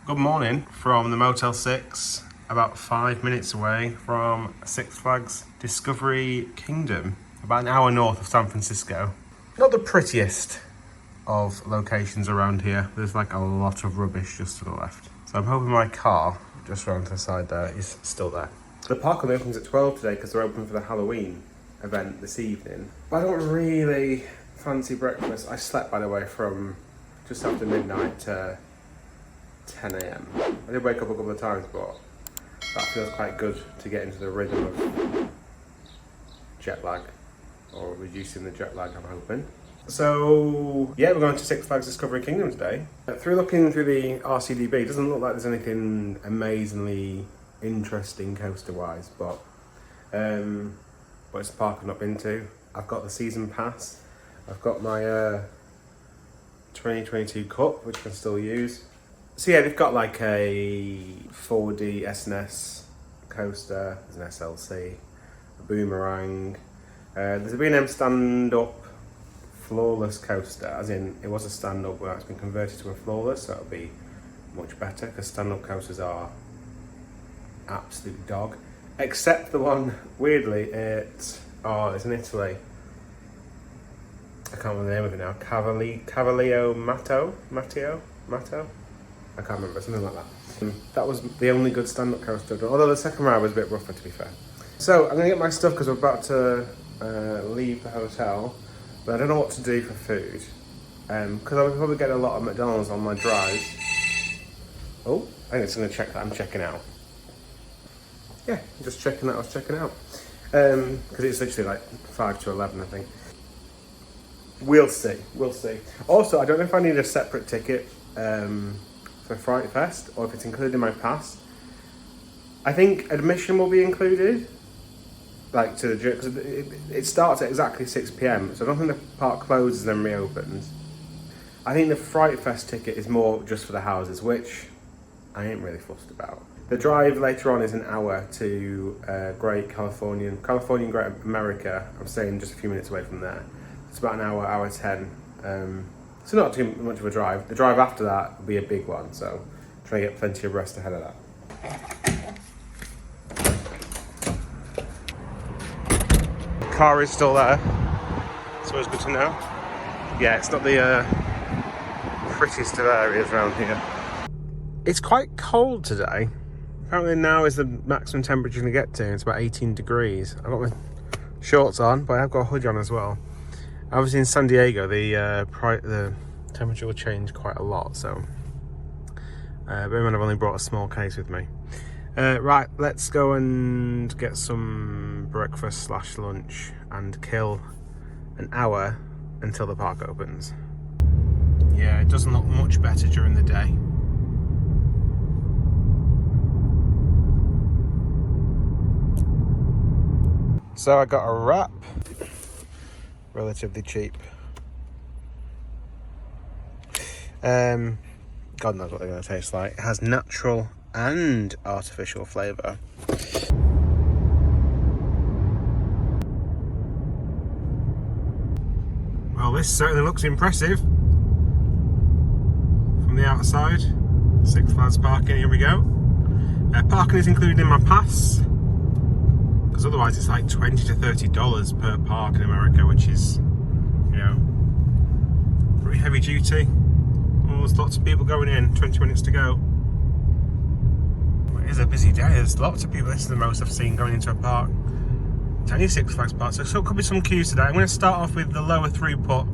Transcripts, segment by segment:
Good morning from the Motel 6, about 5 minutes away from Six Flags Discovery Kingdom, about an hour north of San Francisco. Not the prettiest of locations around here. There's like a lot of rubbish just to the left. So I'm hoping my car, just around to the side there, is still there. The park only opens at 12 today because they're open for the Halloween event this evening. But I don't really fancy breakfast. I slept, by the way, from just after midnight to 10 AM. I did wake up a couple of times, but that feels quite good to get into the rhythm of jet lag, or reducing the jet lag, I'm hoping. So yeah, we're going to Six Flags Discovery Kingdom today. Through looking through the RCDB, it doesn't look like there's anything amazingly interesting coaster-wise, but it's a park I've not been to. I've got the season pass. I've got my 2022 cup, which I can still use. So yeah, they've got like a 4D SNS coaster, there's an SLC, a Boomerang. There's a B&M stand-up floorless coaster, as in it was a stand-up, but it's been converted to a floorless, so it'll be much better, because stand-up coasters are absolute dog. Except the one, weirdly, it's in Italy. I can't remember the name of it now. Cavallio Matteo? I can't remember, something like that. That was the only good stand-up coaster I've done, although the second ride was a bit rougher, to be fair. So I'm gonna get my stuff because we're about to leave the hotel, but I don't know what to do for food. Because I'll probably get a lot of McDonald's on my drive. Oh, I think it's gonna check that I'm checking out. Yeah, I'm just checking that I was checking out. Because it's literally like 5 to 11, I think. We'll see. Also, I don't know if I need a separate ticket for Fright Fest, or if it's included in my pass. I think admission will be included, like to the because it starts at exactly 6 PM, so I don't think the park closes and then reopens. I think the Fright Fest ticket is more just for the houses, which I ain't really fussed about. The drive later on is an hour to Great Californian Great America. I'm staying just a few minutes away from there. It's about an hour 10. So not too much of a drive. The drive after that will be a big one, so try to get plenty of rest ahead of that. The car is still there. It's always good to know. Yeah, it's not the prettiest of areas around here. It's quite cold today. Apparently now is the maximum temperature you can get to. It's about 18 degrees. I've got my shorts on, but I've got a hoodie on as well. Obviously in San Diego, the temperature will change quite a lot, so bear in mind I've only brought a small case with me. Right, let's go and get some breakfast / lunch and kill an hour until the park opens. Yeah, it doesn't look much better during the day. So I got a wrap. Relatively cheap. God knows what they're going to taste like. It has natural and artificial flavour. Well, this certainly looks impressive from the outside. Six Flags parking, here we go. Parking is included in my pass, because otherwise it's like $20 to $30 per park in America, which is, you know, pretty heavy duty. Oh, there's lots of people going in, 20 minutes to go. Well, it is a busy day, there's lots of people. This is the most I've seen going into a park. It's only Six Flags park, so there could be some queues today. I'm going to start off with the lower throughput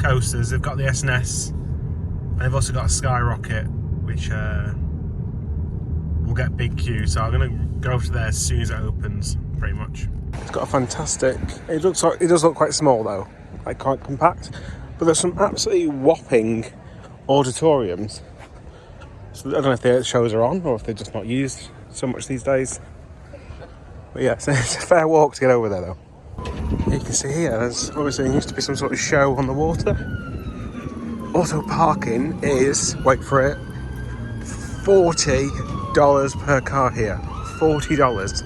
coasters. They've got the SNS, and they've also got a Skyrocket, which will get big queues, so I'm going to go to there as soon as it opens, pretty much. It's got a fantastic, it does look quite small though, like quite compact, but there's some absolutely whopping auditoriums. So I don't know if the shows are on or if they're just not used so much these days. But yeah, so it's a fair walk to get over there though. You can see here, there's obviously used to be some sort of show on the water. Also parking is, wait for it, $40 per car here. $40.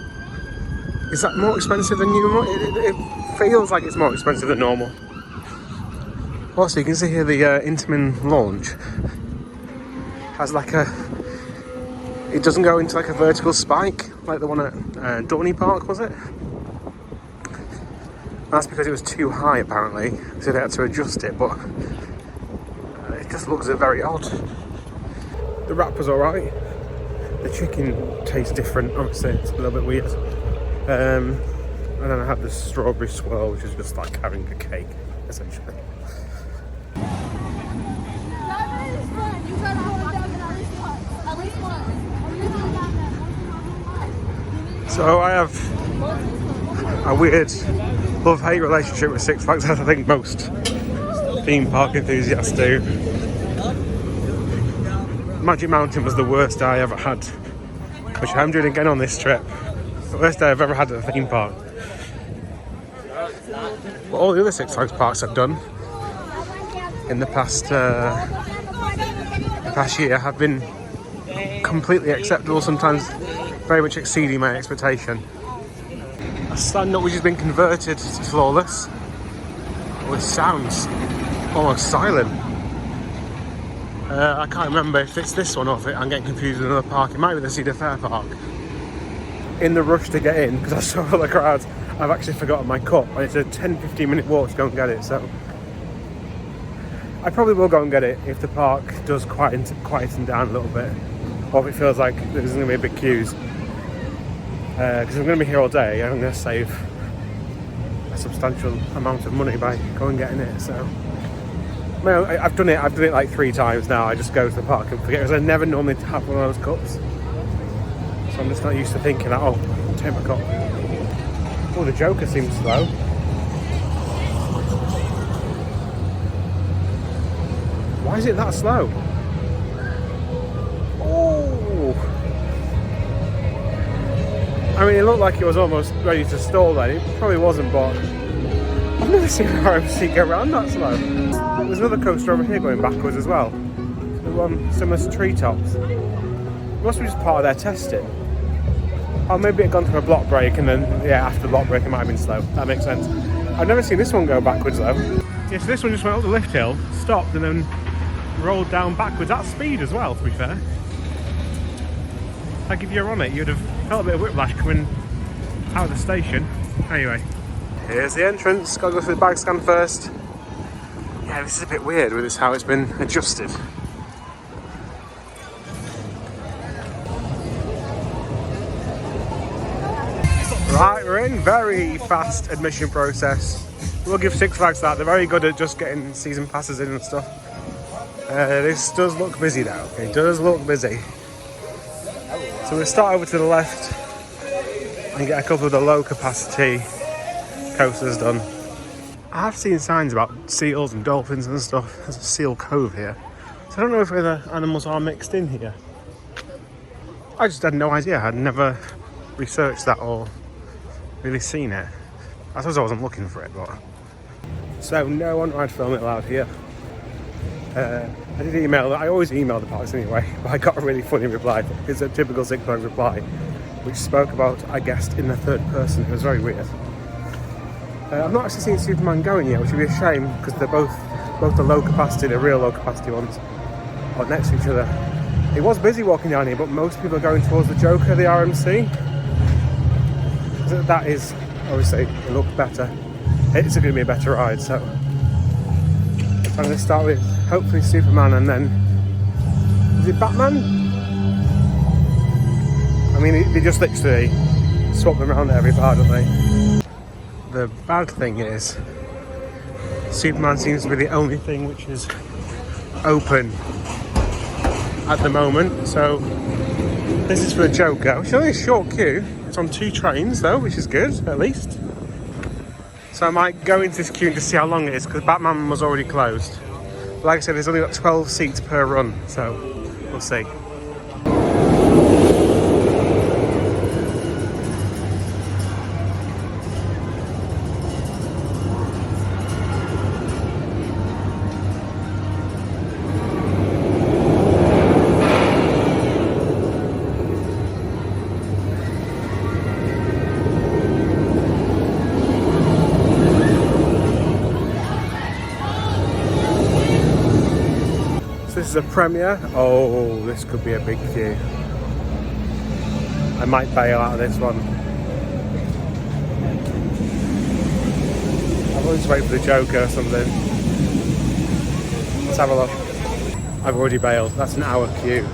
Is that more expensive than normal? It feels like it's more expensive than normal. Also, you can see here the Intamin launch has like a it doesn't go into like a vertical spike like the one at Dorney Park, was it? That's because it was too high apparently, so they had to adjust it, but it just looks very odd. The wrap was alright. The chicken tastes different, obviously it's a little bit weird. And then I had the strawberry swirl, which is just like having a cake, essentially. So I have a weird love-hate relationship with Six Flags, as I think most theme park enthusiasts do. Magic Mountain was the worst day I ever had, which I'm doing again on this trip. The worst day I've ever had at a theme park. But all the other Six Flags parks I've done in the past year have been completely acceptable, sometimes very much exceeding my expectation. A stand-up which has been converted to flawless, which sounds almost silent. I can't remember if it's this one or if I'm getting confused with another park. It might be the Cedar Fair Park. In the rush to get in, because I saw all the crowds, I've actually forgotten my cup, and it's a 10-15 minute walk to go and get it, so I probably will go and get it if the park does quieten down a little bit, or if it feels like there's going to be big queues. Because I'm going to be here all day, I'm going to save a substantial amount of money by going and getting it, so I've done it like 3 times now. I just go to the park and forget, because I never normally have one of those cups. So I'm just not used to thinking that, oh, I'll take my cup. Oh, the Joker seems slow. Why is it that slow? Oh! I mean, it looked like it was almost ready to stall then. It probably wasn't, but I've never seen an RMC go around that slow. There's another coaster over here going backwards as well. The one similar to Treetops. It must be just part of their testing. Oh, maybe it had gone through a block break and then, yeah, after the block break it might have been slow. That makes sense. I've never seen this one go backwards though. Yeah, so this one just went up the lift hill, stopped and then rolled down backwards at speed as well, to be fair. Like if you're on it, you'd have felt a bit of whiplash coming out of the station. Anyway, here's the entrance. Gotta go through the bag scan first. Yeah, this is a bit weird with this, how it's been adjusted. Right, we're in. Very fast admission process. We'll give Six Flags that. They're very good at just getting season passes in and stuff. This does look busy though. It does look busy. So we'll start over to the left and get a couple of the low capacity coasters done. I have seen signs about seals and dolphins and stuff. There's a seal cove here. So I don't know if other animals are mixed in here. I just had no idea. I'd never researched that or really seen it. I suppose I wasn't looking for it, but... So no on-ride filming allowed here. I did email, I always email the parks anyway, but I got a really funny reply. It's a typical Six Flags reply, which spoke about a guest in the third person. It was very weird. I've not actually seen Superman going yet, which would be a shame, because they're both the low capacity, the real low capacity ones, are next to each other. It was busy walking down here, but most people are going towards the Joker, the RMC. That is, obviously, it looks better. It's going to be a better ride, so I'm going to start with hopefully Superman and then, is it Batman? I mean, they just literally swap them around at every bar, don't they? The bad thing is, Superman seems to be the only thing which is open at the moment, so this is for the Joker, which is only a short queue. It's on 2 trains though, which is good, at least. So I might go into this queue and just see how long it is, because Batman was already closed. But like I said, there's only got 12 seats per run, so we'll see. This is a premiere. Oh, this could be a big queue. I might bail out of this one. I'll just wait for the Joker or something. Let's have a look. I've already bailed. That's an hour queue.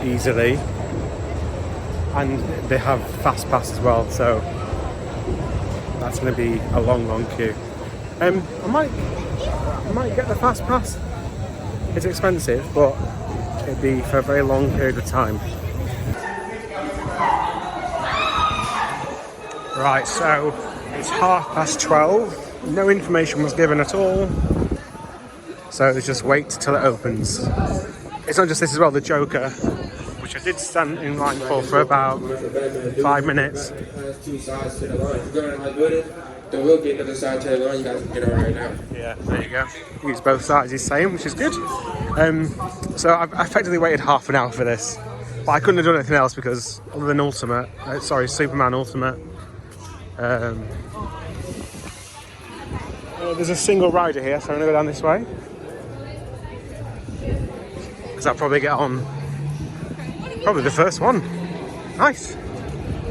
Easily. And they have fast pass as well, so that's going to be a long queue. I might get the fast pass. It's expensive, but it'd be for a very long period of time. Right, so it's 12:30. No information was given at all. So let's just wait till it opens. It's not just this as well, the Joker, which I did stand in line for about 5 minutes. Two sides to the line. If you're going like with it, then we'll get the other side to the line. You guys can get on right now. Yeah, there you go. Use both sides, he's saying, which is good. So I've effectively waited half an hour for this, but I couldn't have done anything else because other than Ultimate, Superman Ultimate. There's a single rider here, so I'm gonna go down this way because I'll probably get on probably the first one. Nice.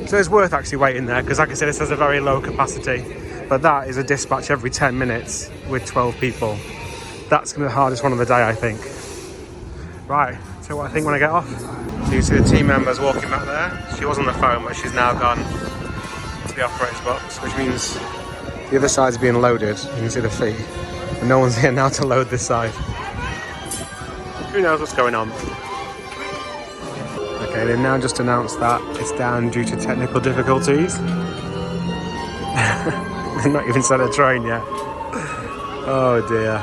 So it's worth actually waiting there because, like I said, this has a very low capacity, but that is a dispatch every 10 minutes with 12 people. That's gonna be the hardest one of the day, I think. Right, so what I think when I get off. So you see the team members walking back there. She was on the phone, but she's now gone to the operator's box, which means the other side's being loaded. You can see the feet, and no one's here now to load this side. Who knows what's going on? Okay, they've now just announced that it's down due to technical difficulties. They've not even sent a train yet. Oh dear.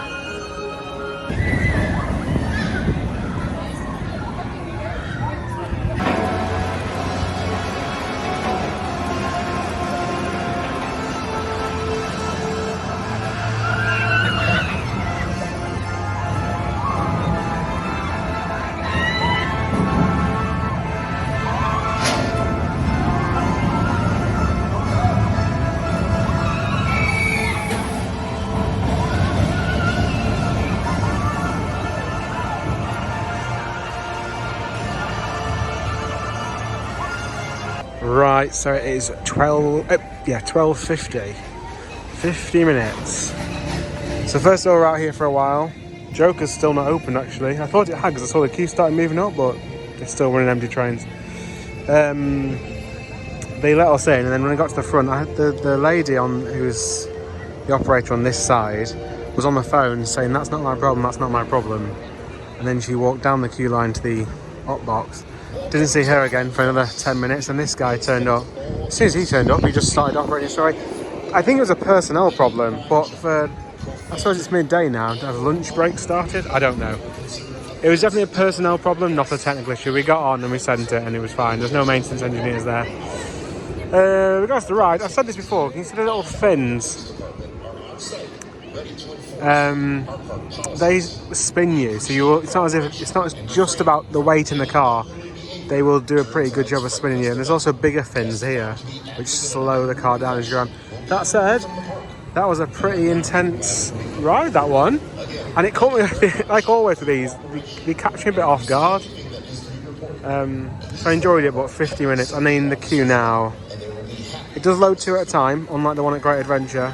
Right, so it is 12:50. 50 minutes. So first of all, we're out here for a while. Joker's still not open actually. I thought it had because I saw the queue started moving up, but they're still running empty trains. They let us in, and then when I got to the front, I had the lady on who's the operator on this side was on the phone saying that's not my problem, that's not my problem. And then she walked down the queue line to the op box. Didn't see her again for another 10 minutes, and this guy turned up. As soon as he turned up, he just started operating straight. I think it was a personnel problem, but I suppose it's midday now. Has lunch break started? I don't know. It was definitely a personnel problem, not a technical issue. We got on and we sent it and it was fine. There's no maintenance engineers there. Regards to the ride, I've said this before, can you see the little fins? They spin you, so it's not as if it's not just about the weight in the car. They will do a pretty good job of spinning you, and there's also bigger fins here which slow the car down as you go on. That said, that was a pretty intense ride, that one, and it caught me like always with these, they catch me a bit off guard. So I enjoyed it, but 50 minutes. I mean, the queue now, it does load 2 at a time, unlike the one at Great Adventure.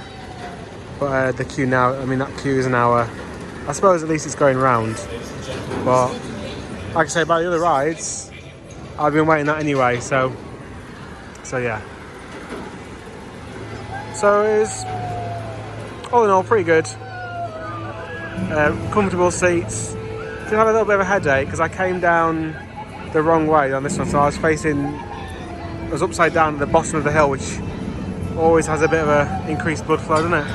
But the queue now, I mean, that queue is an hour. I suppose at least it's going round. But like I say, about the other rides, I've been waiting that anyway, so yeah. So it was, all in all, pretty good. Comfortable seats. Did have a little bit of a headache because I came down the wrong way on this one, so I was upside down at the bottom of the hill, which always has a bit of a increased blood flow, doesn't it?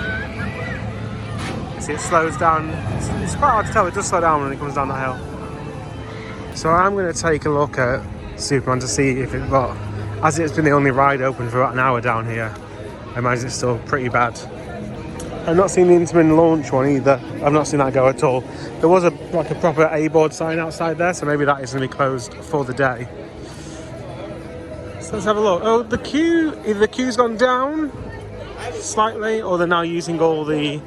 See, it slows down. It's quite hard to tell, it does slow down when it comes down that hill. So I'm going to take a look at Superman to see if it, well, as it's been the only ride open for about an hour down here, I imagine it's still pretty bad. I've not seen the Intamin launch one either. I've not seen that go at all. There was a proper A-board sign outside there, so maybe that is going to be closed for the day. So let's have a look. Oh, the queue, either the queue's gone down slightly, or they're now using all the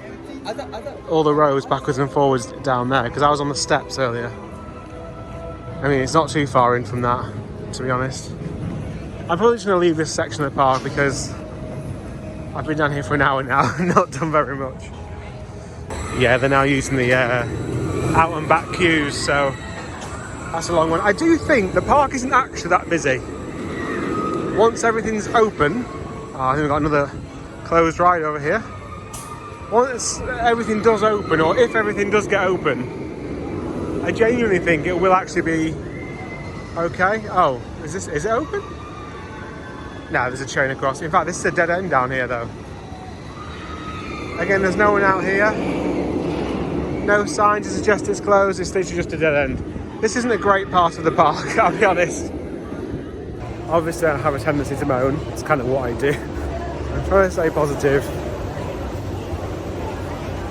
rows backwards and forwards down there, because I was on the steps earlier. I mean, it's not too far in from that, to be honest. I'm probably just going to leave this section of the park because I've been down here for an hour now and not done very much. Yeah, they're now using the out and back queues, so that's a long one. I do think the park isn't actually that busy. Once everything's open, I think we've got another closed ride over here. Once everything does open, or if everything does get open, I genuinely think it will actually be okay. Oh, is it open? No, there's a train across. In fact, this is a dead end down here though. Again, there's no one out here. No sign to suggest it's closed. It's literally just a dead end. This isn't a great part of the park, I'll be honest. Obviously, I have a tendency to moan. It's kind of what I do. I'm trying to stay positive.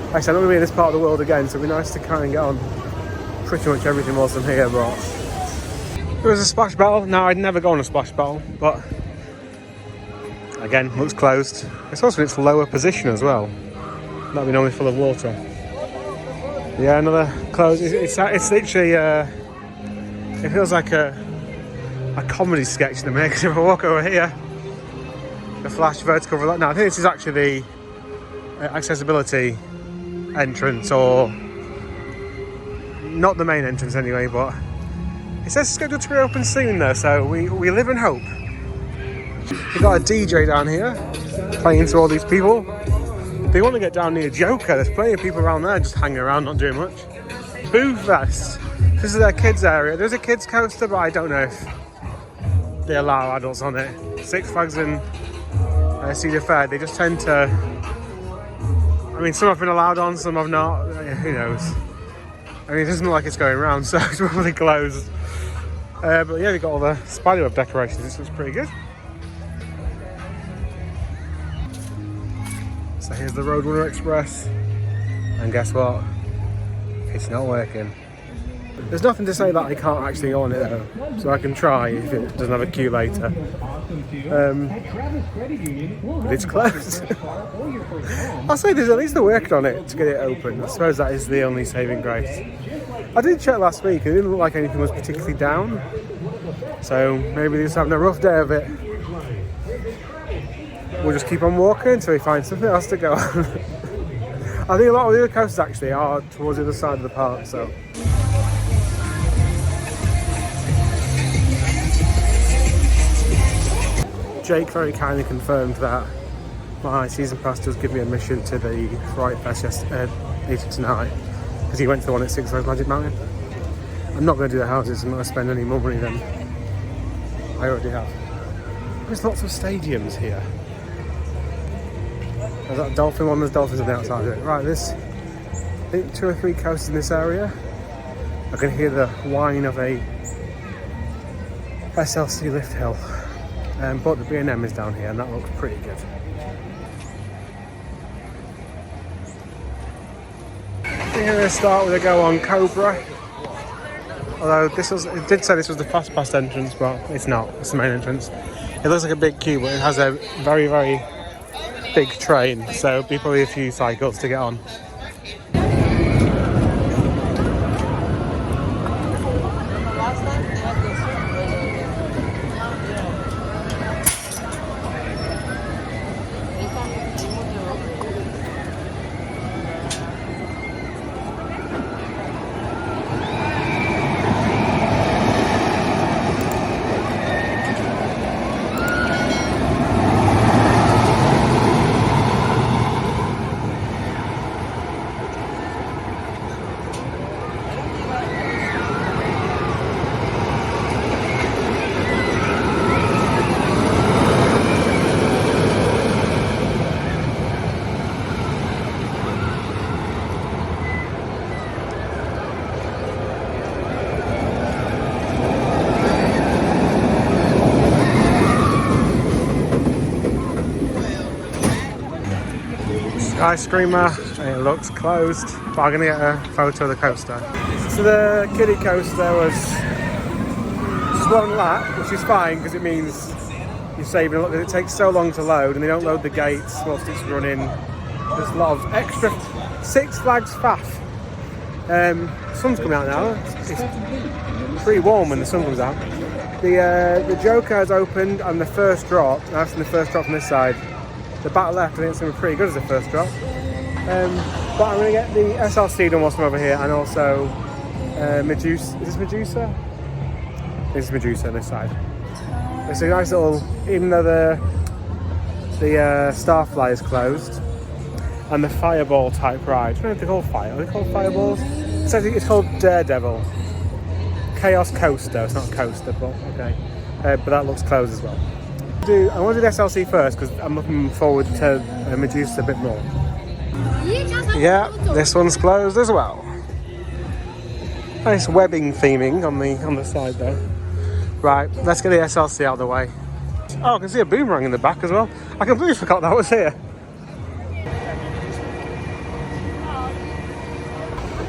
Like I said, I'm not going to be in this part of the world again, so it'd be nice to kind of get on pretty much everything whilst I'm here, but... There was a splash battle. Now, I'd never go on a splash battle, but... Again, looks closed. It's also in its lower position as well. That'll be normally full of water. Yeah, another close. It's literally... it feels like a comedy sketch to me, because if I walk over here, the flash vertical... Now, I think this is actually the accessibility entrance, or not the main entrance anyway, but it says it's scheduled to be open soon though, so we live in hope. We've got a DJ down here playing to all these people. They want to get down near Joker. There's plenty of people around there just hanging around, not doing much. Boo Fest. This is their kids area. There's a kids coaster, but I don't know if they allow adults on it. Six Flags and Cedar Fair, they just tend to... I mean, some have been allowed on, some have not. Who knows? I mean, it doesn't look like it's going around, so it's probably closed. But yeah, they've got all the spiderweb decorations. This looks pretty good. So here's the Roadrunner Express. And guess what? It's not working. There's nothing to say that I can't actually go on it though. So I can try if it doesn't have a queue later. But it's closed. I'll say there's at least they're working on it to get it open. I suppose that is the only saving grace. I did check last week, it didn't look like anything was particularly down. So maybe they're just having a rough day of it. We'll just keep on walking until we find something else to go on. I think a lot of the other coasters actually are towards the other side of the park, so. Jake very kindly confirmed that my season pass does give me admission to the Fright Fest later tonight, because he went to the one at Six Flags Magic Mountain. I'm not going to do the houses. I'm not going to spend any more money than I already have. There's lots of stadiums here. There's that dolphin one. There's dolphins on the outside of it. Right, there's I think 2 or 3 coasters in this area. I can hear the whine of a SLC lift hill. But the B&M is down here and that looks pretty good. We're going to start with a go on Cobra. Although it did say this was the fast pass entrance, but it's not. It's the main entrance. It looks like a big queue, but it has a very, very big train, so it'll be probably a few cycles to get on. Sky Screamer, it looks closed, but I'm going to get a photo of the coaster. So the kiddie coaster was just one lap, which is fine because it means you're saving a lot. It takes so long to load and they don't load the gates whilst it's running. There's a lot of extra. Six Flags faff. The sun's coming out now. It's pretty warm when the sun comes out. The Joker has opened and the first drop, and I've seen the first drop from this side. The back left, I think it's going to be pretty good as the first drop. But I'm going to get the SLC done whilst I'm over here, and also Medusa. Is this Medusa? This is Medusa on this side. It's a nice little, even though the Starfly is closed, and the Fireball type ride. I don't know if they're called fire. Are they called Fireballs? It's called Daredevil. Chaos Coaster. It's not a coaster, but okay. But that looks closed as well. I want to do the SLC first because I'm looking forward to Medusa a bit more. Yeah, this one's closed as well. Nice webbing theming on the side though. Right, let's get the SLC out of the way. Oh, I can see a Boomerang in the back as well. I completely forgot that was here.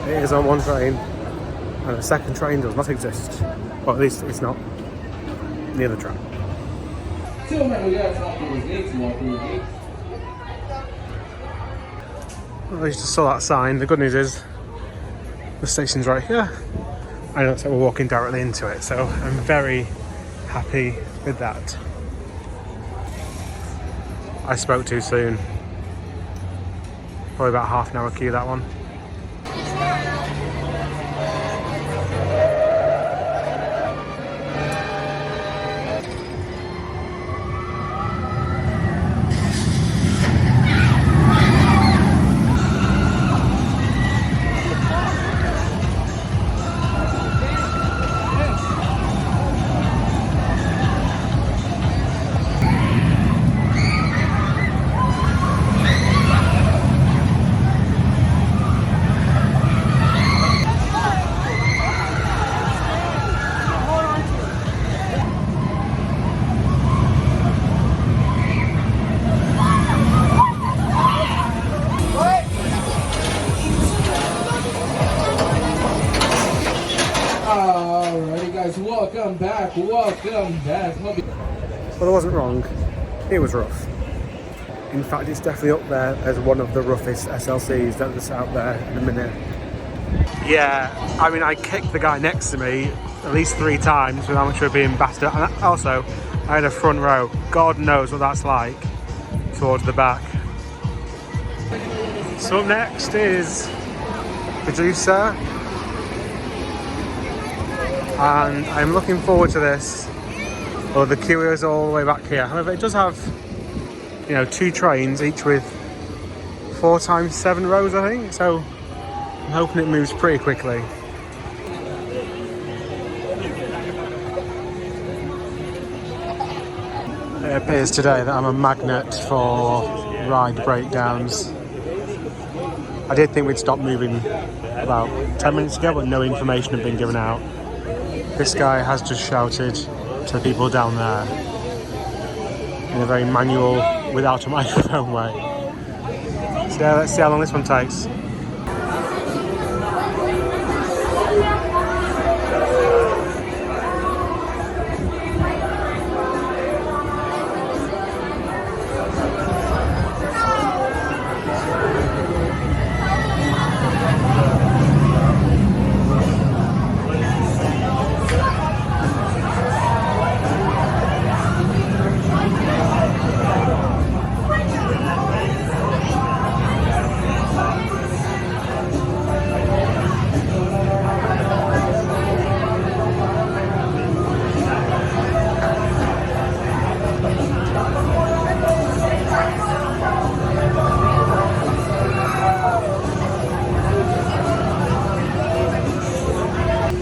It is on one train, and the second train does not exist. Or at least it's not near the track. Well, I just saw that sign. The good news is the station's right here. I know, so we're walking directly into it, so I'm very happy with that. I spoke too soon. Probably about half an hour queue, that one. Alrighty guys, welcome back. Well, I wasn't wrong. It was rough. In fact, it's definitely up there as one of the roughest SLCs that's out there in a minute. Yeah, I mean, I kicked the guy next to me at least 3 times with how much we were being battered. And also, I had a front row. God knows what that's like towards the back. So up next is Medusa. And I'm looking forward to this. Well, the queue is all the way back here. However, it does have, 2 trains, each with 4 times 7 rows, I think. So I'm hoping it moves pretty quickly. It appears today that I'm a magnet for ride breakdowns. I did think we'd stop moving about 10 minutes ago, but no information had been given out. This guy has just shouted to the people down there in a very manual, without a microphone way. So yeah, let's see how long this one takes.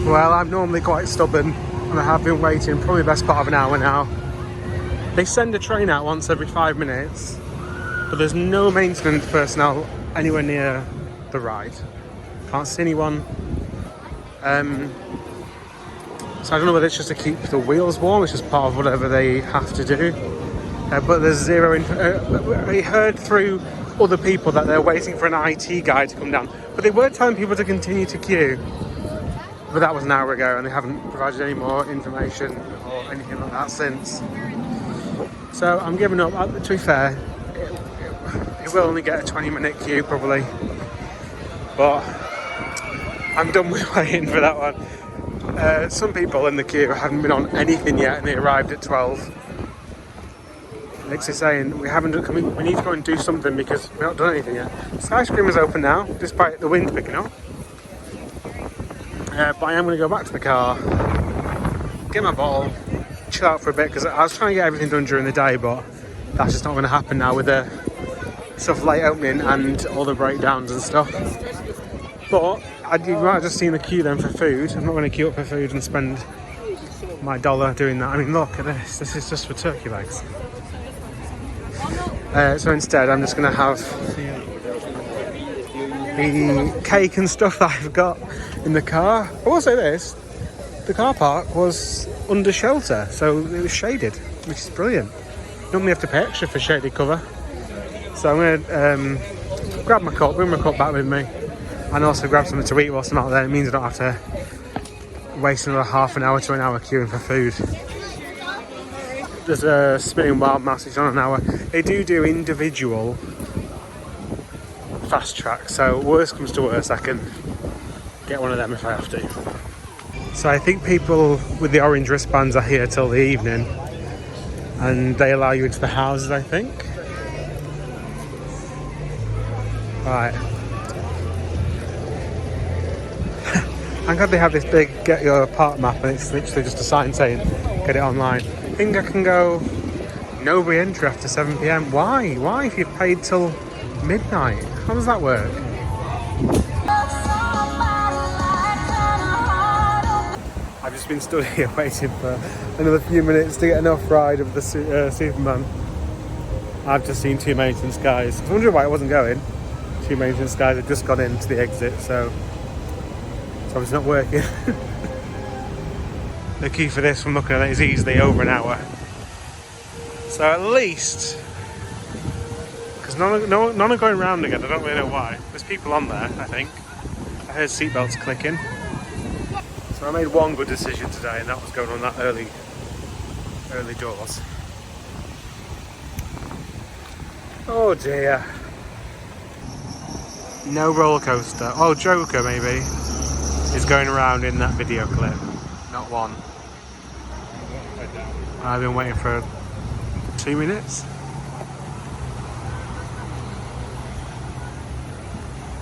Well, I'm normally quite stubborn and I have been waiting probably the best part of an hour now. They send a train out once every 5 minutes, but there's no maintenance personnel anywhere near the ride. Can't see anyone. So I don't know whether it's just to keep the wheels warm, it's just part of whatever they have to do. But there's zero I heard through other people that they're waiting for an IT guy to come down, but they weren't telling people to continue to queue. But that was an hour ago and they haven't provided any more information or anything like that since. So I'm giving up. To be fair, it will only get a 20-minute queue probably. But I'm done with waiting for that one. Some people in the queue haven't been on anything yet and they arrived at 12. Nick's is saying we need to go and do something because we've not done anything yet. Skyscraper's open now, despite the wind picking up. But I am going to go back to the car, get my bottle, chill out for a bit because I was trying to get everything done during the day, but that's just not going to happen now with the stuff late opening and all the breakdowns and stuff. But you might have just seen the queue then for food. I'm not going to queue up for food and spend my $1 doing that. I mean, look at this. This is just for turkey legs. So instead, I'm just going to have the cake and stuff that I've got in the car. I will say this, the car park was under shelter, so it was shaded, which is brilliant. Normally you have to pay extra for shaded cover. So I'm going to grab my cup, bring my cup back with me, and also grab something to eat whilst I'm out there. It means I don't have to waste another half an hour to an hour queuing for food. There's a spinning wild mouse, it's on an hour. They do individual fast tracks, so worst comes to worst, I can get one of them if I have to. So I think people with the orange wristbands are here till the evening, and they allow you into the houses, I think. Right. I'm glad they have this big get your park map, and it's literally just a sign saying get it online. I think I can go no re-entry after 7 PM. Why? Why if you've paid till midnight? How does that work? I've just been stood here waiting for another few minutes to get an off-ride of the Superman. I've just seen two maintenance guys. I was wondering why it wasn't going. Two maintenance guys have just gone into the exit, so it's obviously not working. The queue for this, from looking at it, is easily over an hour. So at least, because none are going round again, I don't really know why. There's people on there, I think. I heard seatbelts clicking. So I made one good decision today, and that was going on that early doors. Oh dear. No roller coaster. Oh, Joker maybe is going around in that video clip. Not one. I've been waiting for 2 minutes.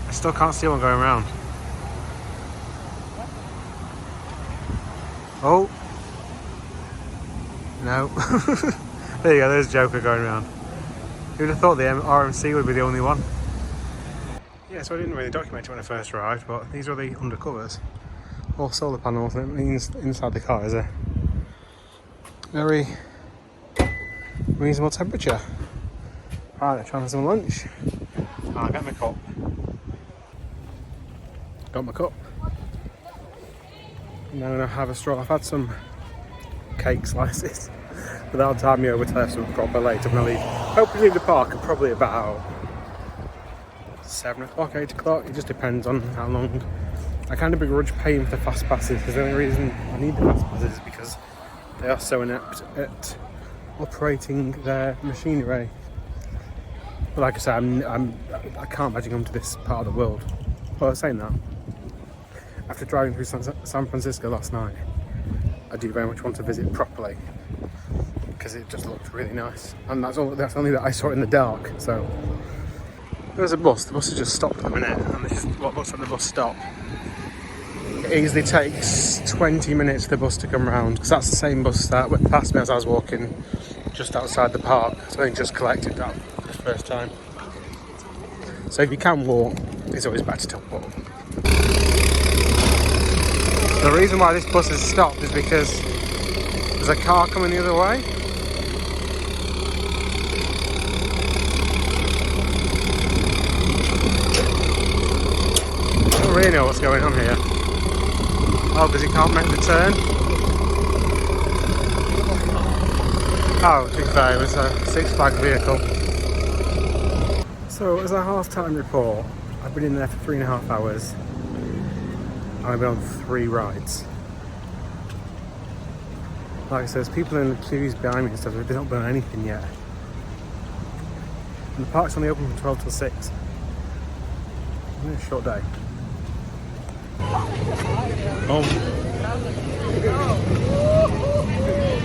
I still can't see one going around. Oh. No. There you go, there's Joker going around. Who'd have thought the RMC would be the only one? Yeah, so I didn't really document it when I first arrived, but these are the undercovers. All solar panels, and it means inside the car is a very reasonable temperature. Right, trying for some lunch. I'll get my cup. Got my cup. Now I'm going to have a straw. I've had some cake slices, but that'll time me over to have some proper later when I leave. Hopefully leave the park at probably about 7 o'clock, 8 o'clock. It just depends on how long. I kind of begrudge paying for the fast passes, because the only reason I need the fast passes is because they are so inept at operating their machinery. But like I said, I can't imagine coming to this part of the world. Well, I was saying that, after driving through San Francisco last night, I do very much want to visit properly, because it just looked really nice. And that's only that I saw it in the dark. So there's a bus. The bus has just stopped at the minute, and this is what looks like the bus stop. It easily takes 20 minutes for the bus to come round, because that's the same bus that went past me as I was walking just outside the park. So I just collected that for the first time. So if you can walk, it's always better to walk. The reason why this bus has stopped is because there's a car coming the other way. I don't really know what's going on here. Oh, because he can't make the turn. Oh, to be fair, it was a six-flag vehicle. So, as a half-time report, I've been in there for 3.5 hours. And I've been on 3 rides. Like I said, there's people in the queues behind me and stuff, they've not done anything yet. And the park's only open from 12 till 6. It's been a short day. Oh.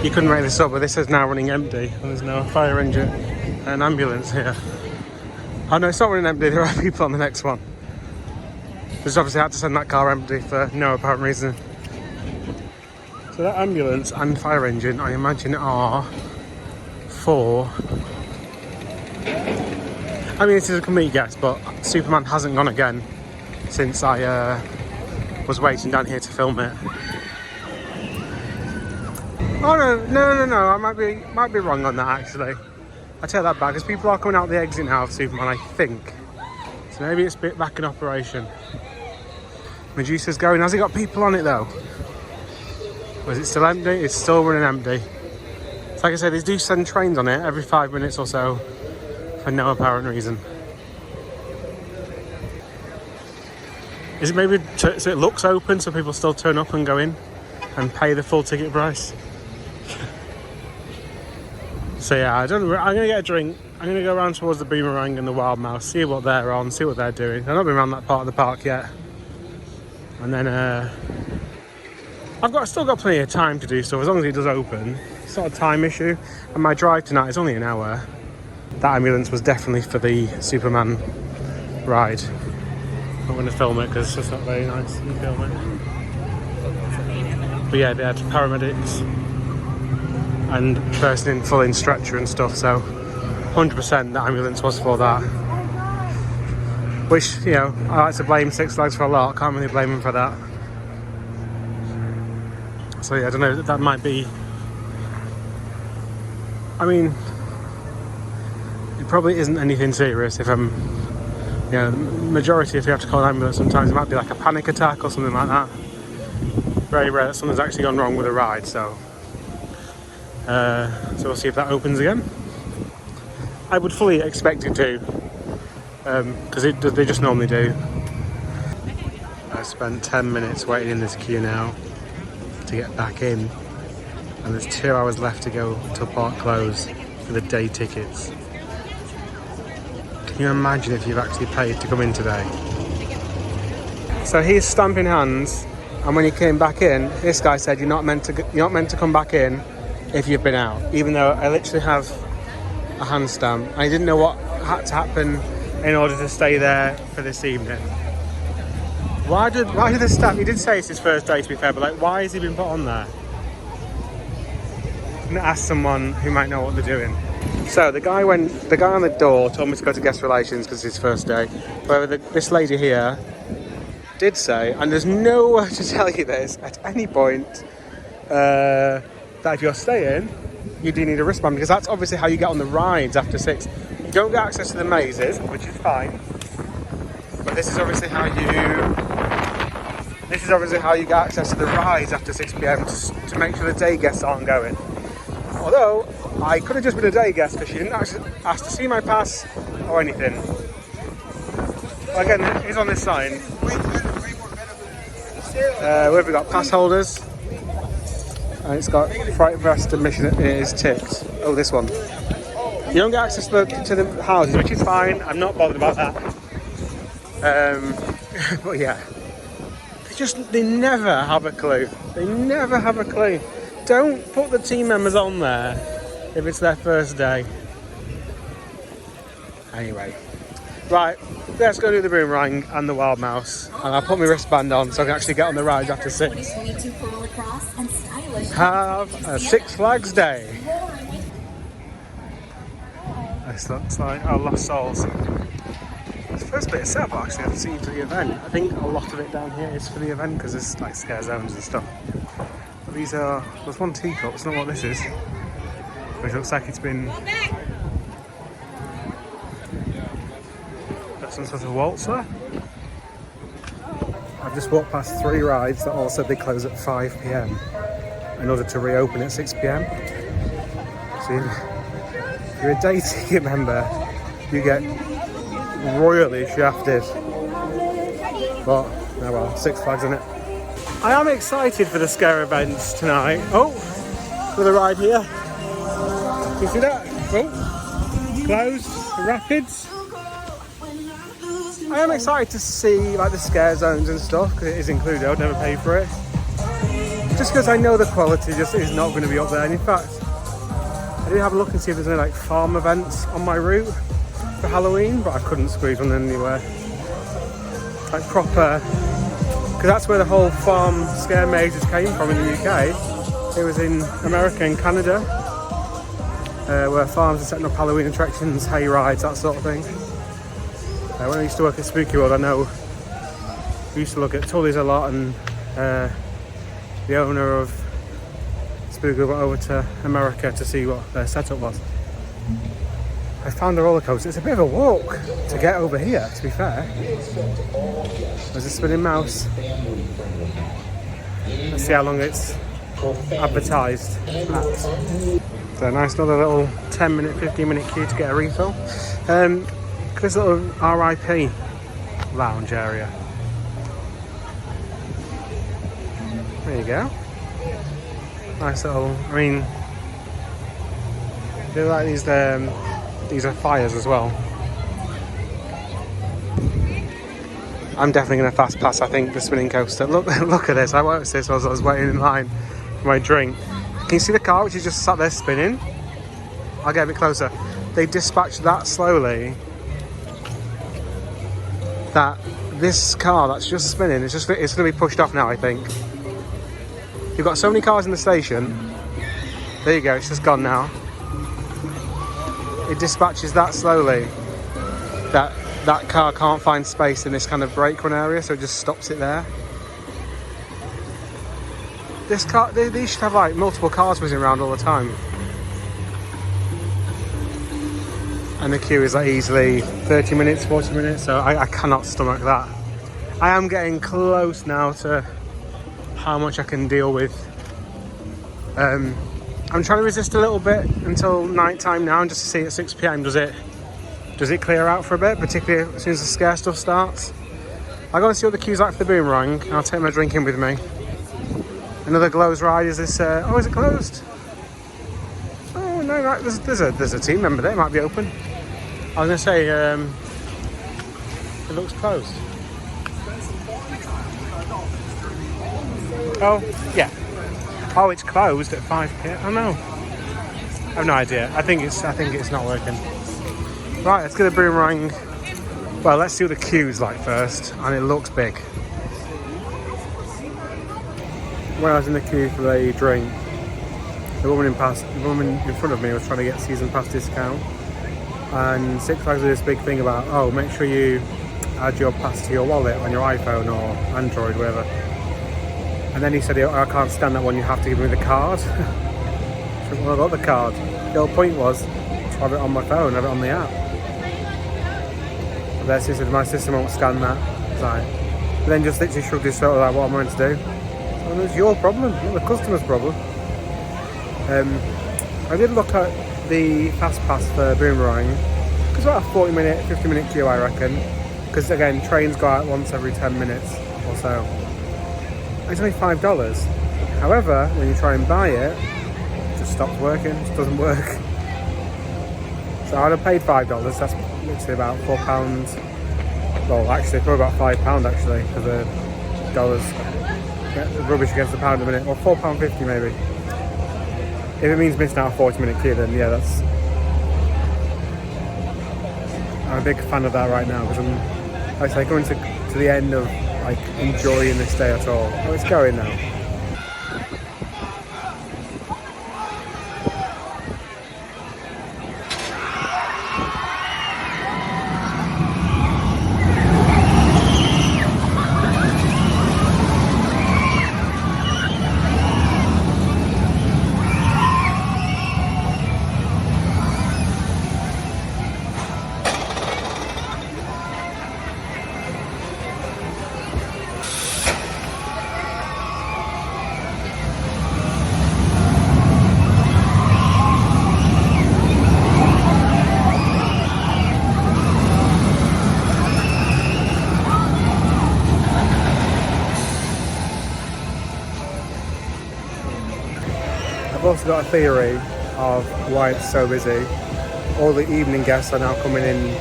You couldn't make this up, but this is now running empty, and there's no fire engine and ambulance here. Oh no, it's not running empty, there are people on the next one. Just obviously had to send that car empty for no apparent reason. So that ambulance and fire engine, I imagine, are for... I mean, this is a complete guess, but Superman hasn't gone again since I was waiting down here to film it. Oh no! I might be wrong on that actually. I take that back, because people are coming out the exit now of Superman, I think. So maybe it's a bit back in operation. Medusa's going. Has it got people on it though? Or is it still empty? It's still running empty. So like I said, they do send trains on it every 5 minutes or so for no apparent reason. Is it maybe so it looks open so people still turn up and go in and pay the full ticket price? So yeah, I'm gonna get a drink. I'm gonna go around towards the Boomerang and the Wild Mouse, see what they're on, see what they're doing. I've not been around that part of the park yet. And then I've still got plenty of time to do stuff as long as it does open. It's not a time issue. And my drive tonight is only an hour. That ambulance was definitely for the Superman ride. I'm going to film it because it's just not very nice to film it. But yeah, they had paramedics and person in full in stretcher and stuff, so 100% the ambulance was for that. Which, you know, I like to blame Six Flags for a lot, can't really blame them for that. So yeah, I don't know, that might be... I mean, it probably isn't anything serious if I'm... You know, the majority, if you have to call an ambulance, sometimes it might be like a panic attack or something like that. Very rare that something's actually gone wrong with a ride, so... so we'll see if that opens again. I would fully expect it to, because they just normally do. I spent 10 minutes waiting in this queue now to get back in, and there's 2 hours left to go till park close for the day tickets. Can you imagine if you've actually paid to come in today? So he's stamping hands, and when he came back in, this guy said you're not meant to come back in if you've been out, even though I literally have a hand stamp. I didn't know what had to happen in order to stay there for this evening. Why did the stamp? He did say it's his first day, to be fair, but like, why has he been put on there? I'm gonna ask someone who might know what they're doing. So the guy on the door told me to go to guest relations because it's his first day. However, this lady here did say, and there's no way to tell you this at any point, that if you're staying, you do need a wristband, because that's obviously how you get on the rides after 6. You don't get access to the mazes, which is fine, but this is obviously how you get access to the rides after 6 PM to make sure the day guests aren't going. Although I could have just been a day guest because she didn't actually ask to see my pass or anything. Again, it's on this sign. Where have we got? Pass holders. And it's got Fright Fest admission, it is ticked. Oh, this one. You don't get access to the houses, which is fine. I'm not bothered about that. But yeah. They never have a clue. They never have a clue. Don't put the team members on there if it's their first day. Anyway. Right, let's go do the Boomerang and the Wild Mouse. And I'll put my wristband on so I can actually get on the ride after 6. Have a Six Flags day. This looks like Lost Souls. It's the first bit of setup actually I've seen for the event. I think a lot of it down here is for the event because there's like scare zones and stuff. But there's one teacup, it's not what this is. Which looks like it's been... Got some sort of waltzer. I've just walked past 3 rides that all said they close at 5 PM in order to reopen at 6 PM. So if you're a day ticket member, you get royally shafted. But, oh well, Six Flags in it. I am excited for the scare events tonight. Oh, with a ride here. Can you see that? Oh, closed, the rapids. I am excited to see like the scare zones and stuff because it is included. I would never pay for it. Just because I know the quality just is not going to be up there. And in fact, I did have a look and see if there's any like farm events on my route for Halloween, but I couldn't squeeze one anywhere. Like proper, because that's where the whole farm scare mazes came from in the UK. It was in America and Canada, where farms are setting up Halloween attractions, hay rides, that sort of thing. When I used to work at Spooky World, I know we used to look at Tully's a lot, and the owner of Spooky went over to America to see what their setup was. I found a roller coaster. It's a bit of a walk to get over here, to be fair. There's a spinning mouse. Let's see how long it's advertised at. So a nice another little 10-minute, 15-minute queue to get a refill. This little RIP lounge area. There you go. Nice little, I mean, they like these are fires as well. I'm definitely going to fast pass, I think, the spinning coaster. Look at this. I watched this as I was waiting in line for my drink. Can you see the car which is just sat there spinning? I'll get a bit closer. They dispatched that slowly that this car that's just spinning, it's going to be pushed off now, I think. You've got so many cars in the station. There you go, it's just gone now. It dispatches that slowly that that car can't find space in this kind of brake run area, so it just stops it there. This car, these should have like multiple cars whizzing around all the time. And the queue is like easily 30 minutes, 40 minutes, so I cannot stomach that. I am getting close now to how much I can deal with. I'm trying to resist a little bit until night time now, and just to see at 6 PM does it clear out for a bit, particularly as soon as the scare stuff starts. I'll go and see what the queue's like for the Boomerang, and I'll take my drink in with me. Another Glows ride is this, oh, is it closed? Oh no, right, there's a team member there, it might be open. I was going to say, it looks closed. Oh, yeah. Oh, it's closed at 5 PM. Oh no. I have no idea. I think it's not working. Right, let's get a Boomerang. Well, let's see what the queue's like first, and it looks big. When I was in the queue for a drink, the woman in front of me was trying to get season pass discount, and Six Flags did this big thing about, oh, make sure you add your pass to your wallet on your iPhone or Android, whatever. And then he said, oh, I can't stand that one, you have to give me the card. So, well, I got the card. The whole point was to have it on my phone, have it on the app. But their sister, my sister won't scan that. It's like, but then just literally shrugged his shoulder like, what am I meant to do? Well, it's your problem, not the customer's problem. I did look at the fast pass for Boomerang. It's about a 40-minute, 50-minute queue, I reckon. Because again, trains go out once every 10 minutes or so. It's only $5. However, when you try and buy it, it just stops working, it just doesn't work. So I'd have paid $5, that's literally about £4. Well, actually, probably about £5 actually, because the dollars rubbish against the pound a minute, or £4.50 maybe. If it means missing out a 40-minute queue, then yeah, I'm a big fan of that right now, because I'm, like I say, going to the end of like enjoying this day at all. Oh, it's going now. I've also got a theory of why it's so busy. All the evening guests are now coming in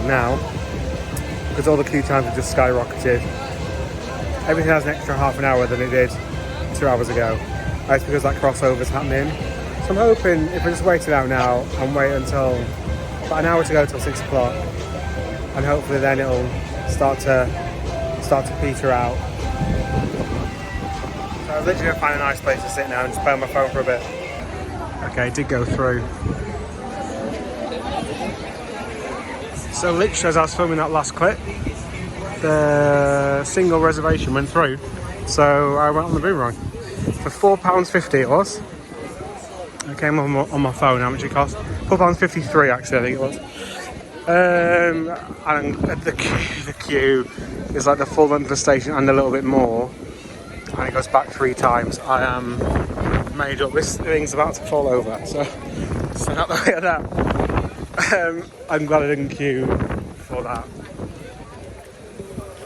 now because all the queue times have just skyrocketed. Everything has an extra half an hour than it did 2 hours ago. That's because that crossover's happening. So I'm hoping if I just wait it out now and wait until about an hour to go till 6 o'clock, and hopefully then it'll start to peter out. So I'm literally gonna find a nice place to sit now and just play on my phone for a bit. Okay, it did go through. So literally as I was filming that last clip, the single reservation went through. So I went on the Boomerang for £4.50 it was. I came on my phone how much it cost. £4.53 actually I think it was. And the queue is like the full length of the station and a little bit more. And it goes back 3 times. I am made up. This thing's about to fall over, so out the way of that. I'm glad I didn't queue for that.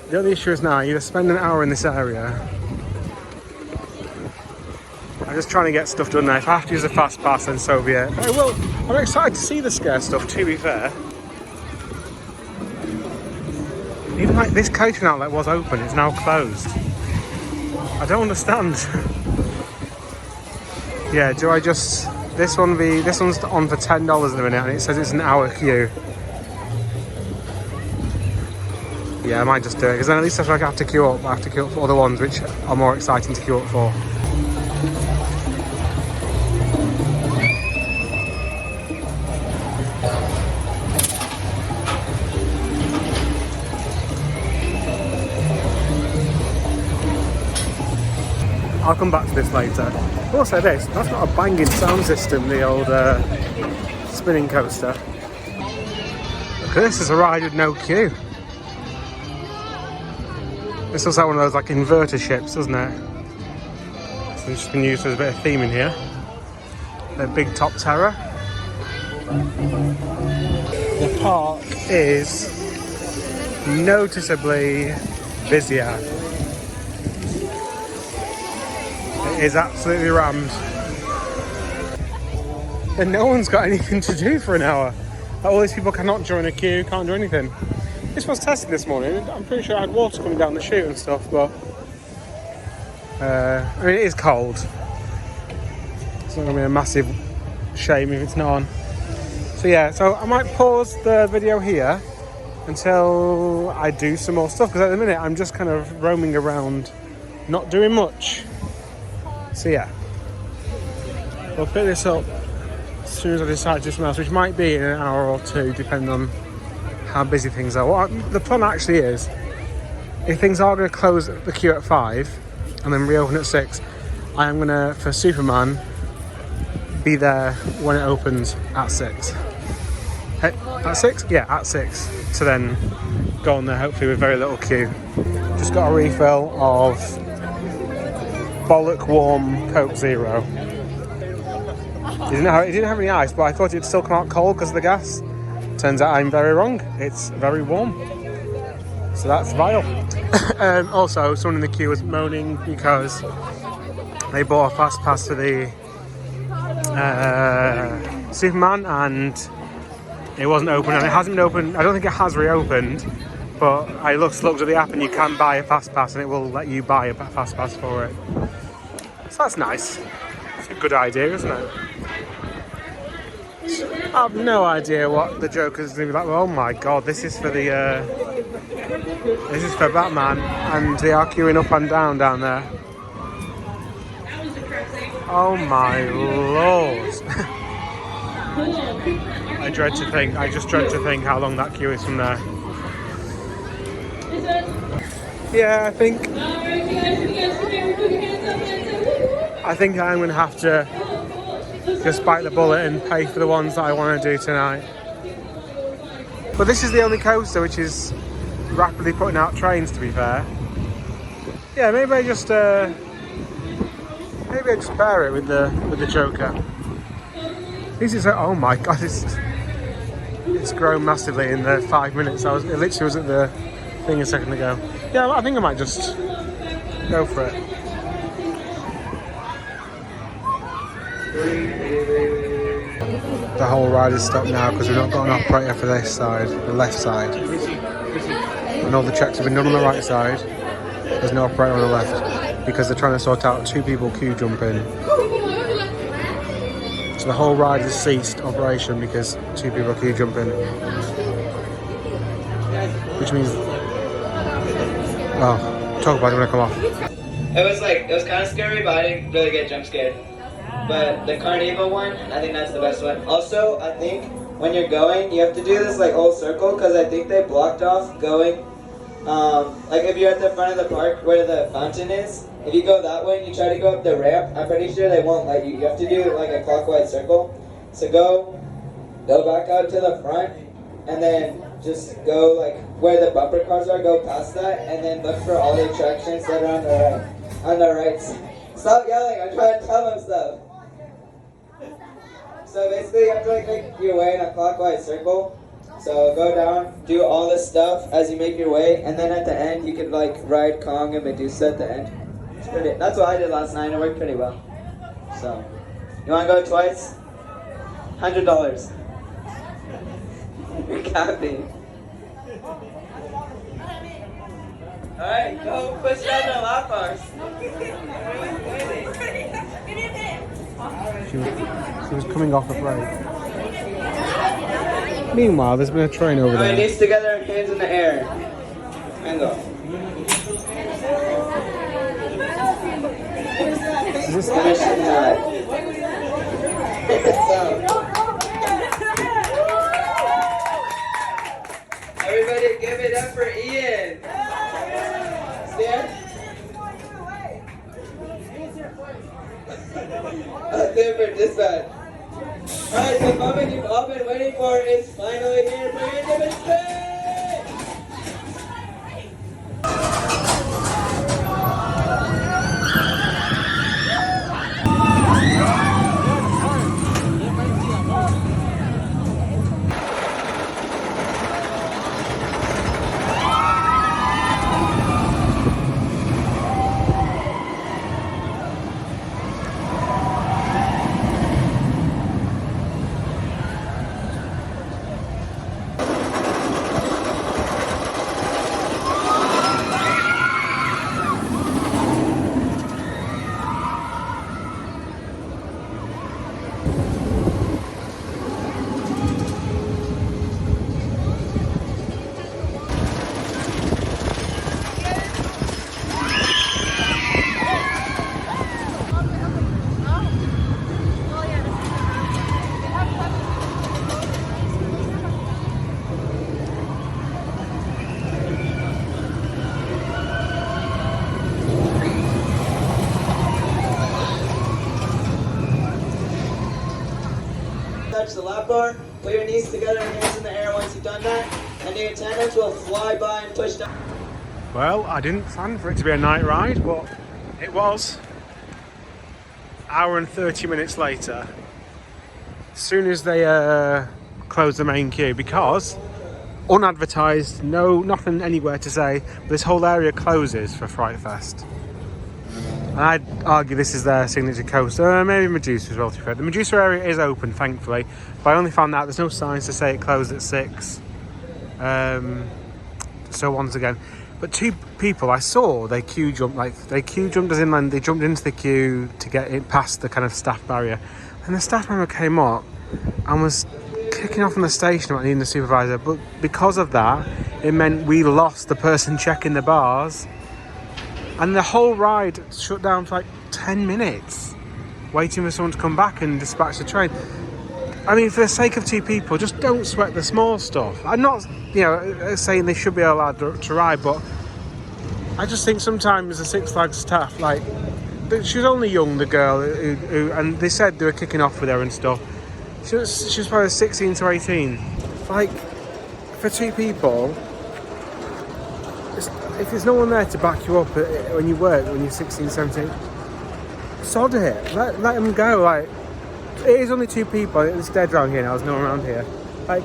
The only issue is now I either spend an hour in this area. I'm just trying to get stuff done now. If I have to use a fast pass, then so be it. I'm excited to see the scare stuff, to be fair. Even like this catering outlet was open, it's now closed. I don't understand. Yeah, do I just... This one's on for $10 in a minute and it says it's an hour queue. Yeah, I might just do it, because then at least if I have to queue up, I have to queue up for other ones which are more exciting to queue up for. I'll come back to this later. Also that's not a banging sound system, the old spinning coaster. Look at this, is a ride with no queue. This looks like one of those like inverter ships, doesn't it? So it's just been used as a bit of theme in here. The Big Top Terror. The park is noticeably busier. It is absolutely rammed. And no one's got anything to do for an hour. All these people cannot join a queue, can't do anything. This was tested this morning. I'm pretty sure I had water coming down the chute and stuff, but I mean, it is cold. It's not going to be a massive shame if it's not on. So yeah, so I might pause the video here until I do some more stuff, because at the minute I'm just kind of roaming around, not doing much. So yeah, we'll pick this up as soon as I decide to do something else, which might be in an hour or two, depending on how busy things are. The plan actually is, if things are going to close the queue at 5 and then reopen at 6, I am going to, for Superman, be there when it opens at 6. Hey, at 6? Yeah, at 6. To then go on there, hopefully with very little queue. Just got a refill of bollock warm Coke Zero. It didn't have any ice, but I thought it'd still come out cold because of the gas. Turns out I'm very wrong. It's very warm. So that's vile. Also, someone in the queue was moaning because they bought a fast pass for the Superman and it wasn't open, and it hasn't been open. I don't think it has reopened, but I looked at the app and you can buy a fast pass and it will let you buy a fast pass for it. So that's nice. It's a good idea, isn't it? I have no idea what the Joker's going to be like. Oh my god, this is for Batman, and they are queuing up and down there. Oh my lord. I just dread to think how long that queue is from there. Yeah, I think I'm going to have to just bite the bullet and pay for the ones that I want to do tonight. But this is the only coaster which is rapidly putting out trains, to be fair. Yeah, maybe I just bear it with the Joker. This is oh my god, it's grown massively in the 5 minutes. It literally was at the thing a second ago. Yeah, I think I might just go for it. The whole ride is stopped now because we've not got an operator for this side, the left side. And all the checks have been done on the right side. There's no operator on the left. because they're trying to sort out 2 people queue jumping. So the whole ride has ceased operation because 2 people are queue jumping. Which means, oh, talk about it when I come off. It was kind of scary, but I didn't really get jump scared. But the Carnival one, I think that's the best one. Also, I think when you're going, you have to do this like whole circle, because I think they blocked off going. Like if you're at the front of the park where the fountain is, if you go that way and you try to go up the ramp, I'm pretty sure they won't let you. You have to do like a clockwise circle. So go back out to the front, and then just go like where the bumper cars are, go past that, and then look for all the attractions that are on the right. On the right. Stop yelling, I'm trying to tell them stuff. So basically you have to like make your way in a clockwise circle. So go down, do all this stuff as you make your way, and then at the end you could like ride Kong and Medusa at the end. That's what I did last night, it worked pretty well. So, you wanna go twice? $100. You're capping. Alright, go push down the lap bars. She was coming off the break. Meanwhile, there's been a train over there. Alright, knees together and hands in the air. And go. Is this Everybody give it up for Ian. Stand. There for dispatch. Alright, the moment you've all been waiting for is finally here for Inefficient! Touch the lap bar, put your knees together and hands in the air once you've done that, and the attendants will fly by and push down. Well, I didn't plan for it to be a night ride, but it was. Hour and 30 minutes later, as soon as they closed the main queue, because unadvertised, nothing anywhere to say, but this whole area closes for Fright Fest. And I'd argue this is their signature coaster, maybe Medusa as well, to be fair. The Medusa area is open, thankfully, but I only found out there's no signs to say it closed at 6. So once again, but 2 people I saw, they queue jumped as in like, they jumped into the queue to get it past the kind of staff barrier. And the staff member came up and was kicking off on the station about needing a supervisor, but because of that, it meant we lost the person checking the bars. And the whole ride shut down for like 10 minutes, waiting for someone to come back and dispatch the train. I mean, for the sake of 2 people, just don't sweat the small stuff. I'm not, saying they should be allowed to ride, but I just think sometimes the Six Flags staff, like, she was only young, the girl, who and they said they were kicking off with her and stuff. She was probably 16 to 18. Like, for 2 people, if there's no one there to back you up when you work, when you're 16, 17, sod it. Let them go. Like, it is only 2 people. It's dead around here now. There's no one around here. Like,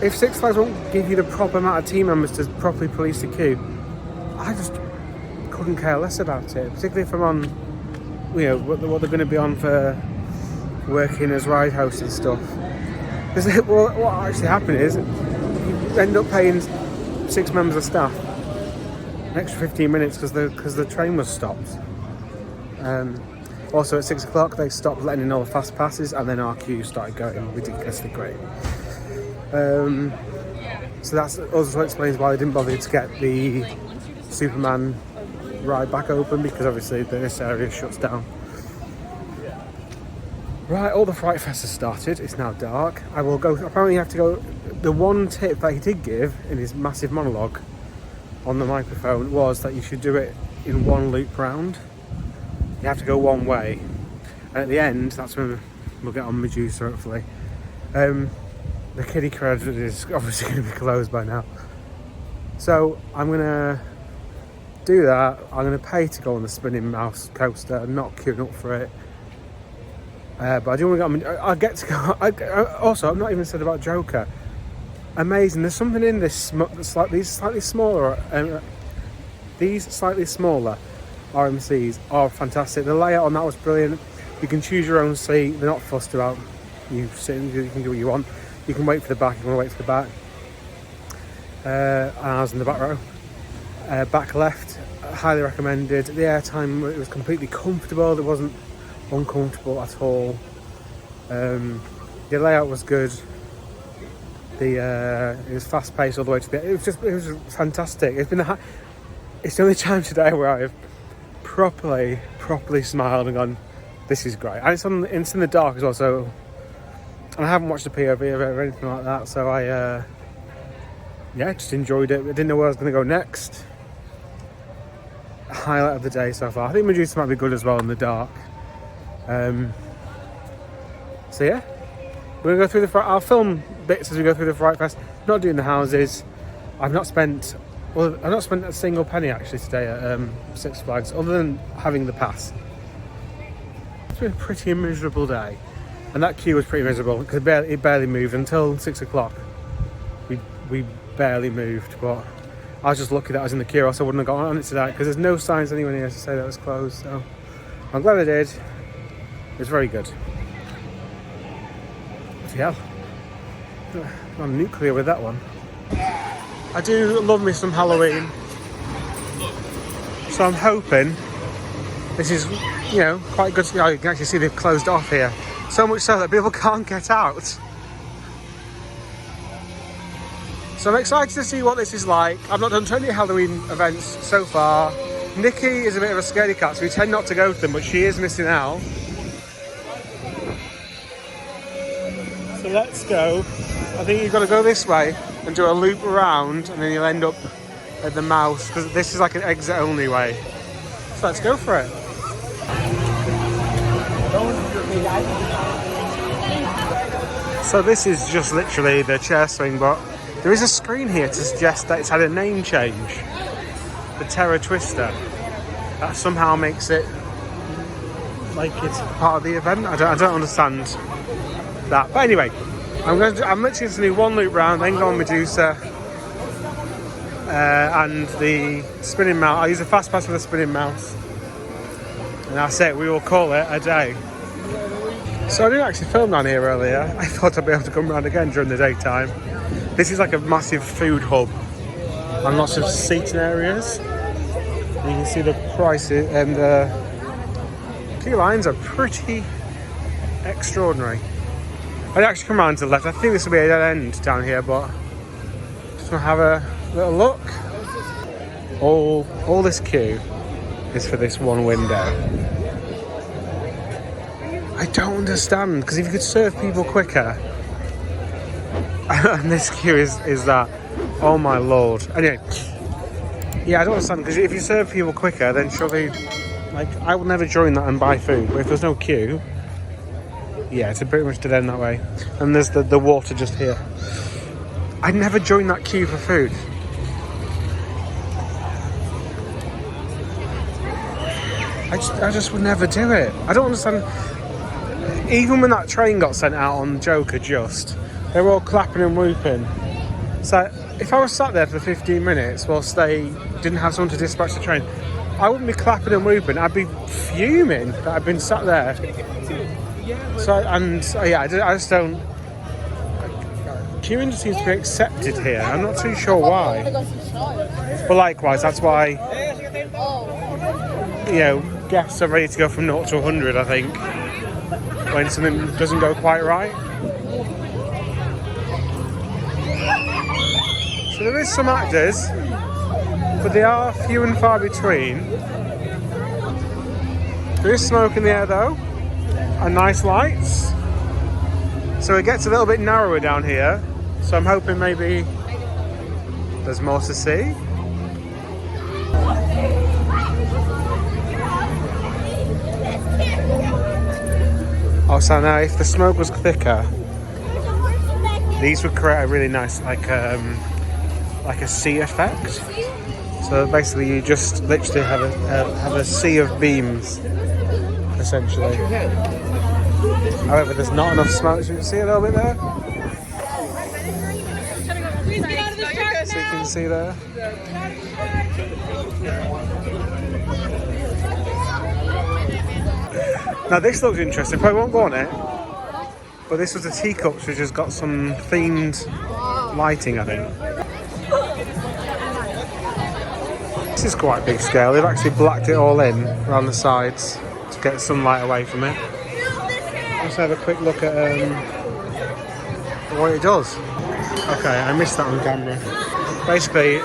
if Six Flags won't give you the proper amount of team members to properly police the queue, I just couldn't care less about it. Particularly if I'm on, what they're going to be on for working as ride hosts and stuff. Because what actually happened is you end up paying 6 members of staff, extra 15 minutes because the train was stopped. Also at 6 o'clock they stopped letting in all the fast passes, and then our queue started going ridiculously great. So that's also explains why they didn't bother to get the Superman ride back open, because obviously this area shuts down. Right, all the Fright Fest has started. It's now dark. I will go. Apparently, you have to go. The one tip that he did give in his massive monologue on the microphone was that you should do it in one loop round. You have to go one way, and at the end, that's when we'll get on Medusa, hopefully. The kiddie credit is obviously going to be closed by now, so I'm going to do that. I'm going to pay to go on the spinning mouse coaster. I'm not queuing up for it, but I do want to go. I get to go. Also, I've not even said about Joker. Amazing. There's something in this. These slightly smaller RMCs are fantastic. The layout on that was brilliant. You can choose your own seat. They're not fussed about you sitting. You can do what you want. You can wait for the back if you want to wait for the back. And I was in the back row. Back left, highly recommended. The airtime, it was completely comfortable. It wasn't uncomfortable at all. The layout was good. It was fast paced all the way to the end. It was fantastic. It's the only time today where I've properly smiled and gone, this is great. And it's in the dark as well, so, and I haven't watched the POV of it or anything like that, so I just enjoyed it. I didn't know where I was going to go next. Highlight of the day so far. I think Medusa might be good as well in the dark. So yeah, we're going to go through I'll film bits as we go through the Fright Fest. Not doing the houses. I've not spent a single penny actually today at Six Flags, other than having the pass. It's been a pretty miserable day, and that queue was pretty miserable because it barely moved until 6 o'clock. We barely moved, but I was just lucky that I was in the queue, else I wouldn't have got on it today because there's no signs anywhere here to say that it was closed. So I'm glad I did. It was very good. Yeah, I'm nuclear with that one. I do love me some Halloween, so I'm hoping this is, quite good. You can actually see they've closed it off here, so much so that people can't get out. So I'm excited to see what this is like. I've not done too many Halloween events so far. Nikki is a bit of a scaredy cat, so we tend not to go to them, but she is missing out. So let's go. I think you've got to go this way and do a loop around, and then you'll end up at the mouse, because this is like an exit only way. So let's go for it. So this is just literally the chair swing, but there is a screen here to suggest that it's had a name change. The Terror Twister. That somehow makes it like it's part of the event. I don't understand that. But anyway, I'm literally going to do one loop round, then go on Medusa and the spinning mouse. I'll use a fast pass for the spinning mouse, and that's it. We will call it a day. So I didn't actually film down here earlier. I thought I'd be able to come around again during the daytime. This is like a massive food hub and lots of seating areas. You can see the prices, and the queue lines are pretty extraordinary. I'd actually come around to the left. I think this will be a dead end down here, but just want to have a little look. All this queue is for this one window. I don't understand, because if you could serve people quicker, and this queue is that, oh my lord. Anyway, yeah, I don't understand, because if you serve people quicker, then surely, like, I would never join that and buy food, but if there's no queue, yeah, it's pretty much dead end that way. And there's the water just here. I'd never join that queue for food. I just would never do it. I don't understand. Even when that train got sent out on Joker, they were all clapping and whooping. So if I was sat there for 15 minutes whilst they didn't have someone to dispatch the train, I wouldn't be clapping and whooping. I'd be fuming that I'd been sat there. So, I just don't. queuing just seems to be accepted here. I'm not too sure why. But likewise, that's why, you know, guests are ready to go from 0 to 100, I think, when something doesn't go quite right. So there is some actors, but they are few and far between. There is smoke in the air though, and nice lights. So it gets a little bit narrower down here, so I'm hoping maybe there's more to see. Also now, if the smoke was thicker, these would create a really nice, like a sea effect. So basically you just literally have a sea of beams, essentially. However, there's not enough smoke. You can see a little bit there. So you can see there. Now this looks interesting. Probably won't go on it, but this was the teacups, which has got some themed lighting, I think. This is quite big scale. They've actually blacked it all in around the sides to get sunlight away from it. Let's have a quick look at what it does. Okay, I missed that on camera. Basically,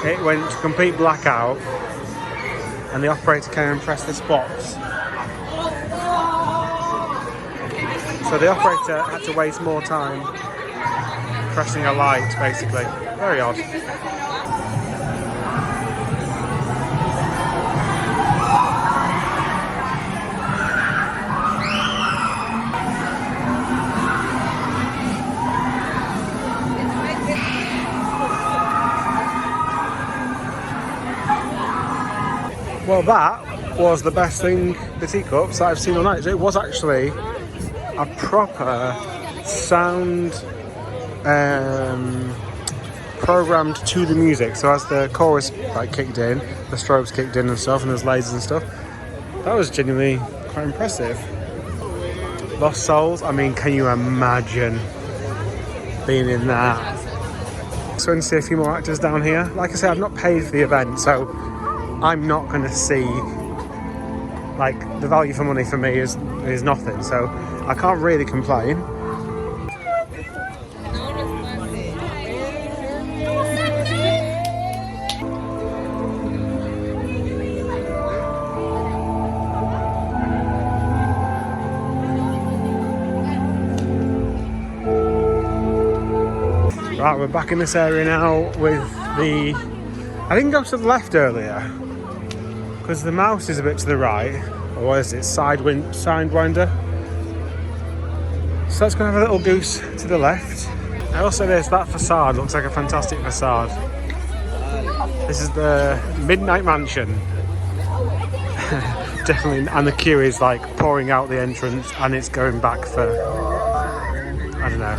it went to complete blackout and the operator came and pressed this box. So the operator had to waste more time pressing a light, basically. Very odd. Well, that was the best thing, the teacups, that I've seen all night. It was actually a proper sound programmed to the music. So as the chorus like kicked in, the strobes kicked in and stuff, and there's lasers and stuff. That was genuinely quite impressive. Lost Souls, I mean, can you imagine being in that? So I'm going to see a few more actors down here. Like I said, I've not paid for the event, so I'm not going to see, like, the value for money for me is nothing, so I can't really complain. Right, we're back in this area now with the... I didn't go to the left earlier because the mouse is a bit to the right. Or what is it? Sidewinder. So let's go have a little goose to the left. I also noticed that facade looks like a fantastic facade. This is the Midnight Mansion. Definitely, and the queue is like pouring out the entrance and it's going back for, I don't know,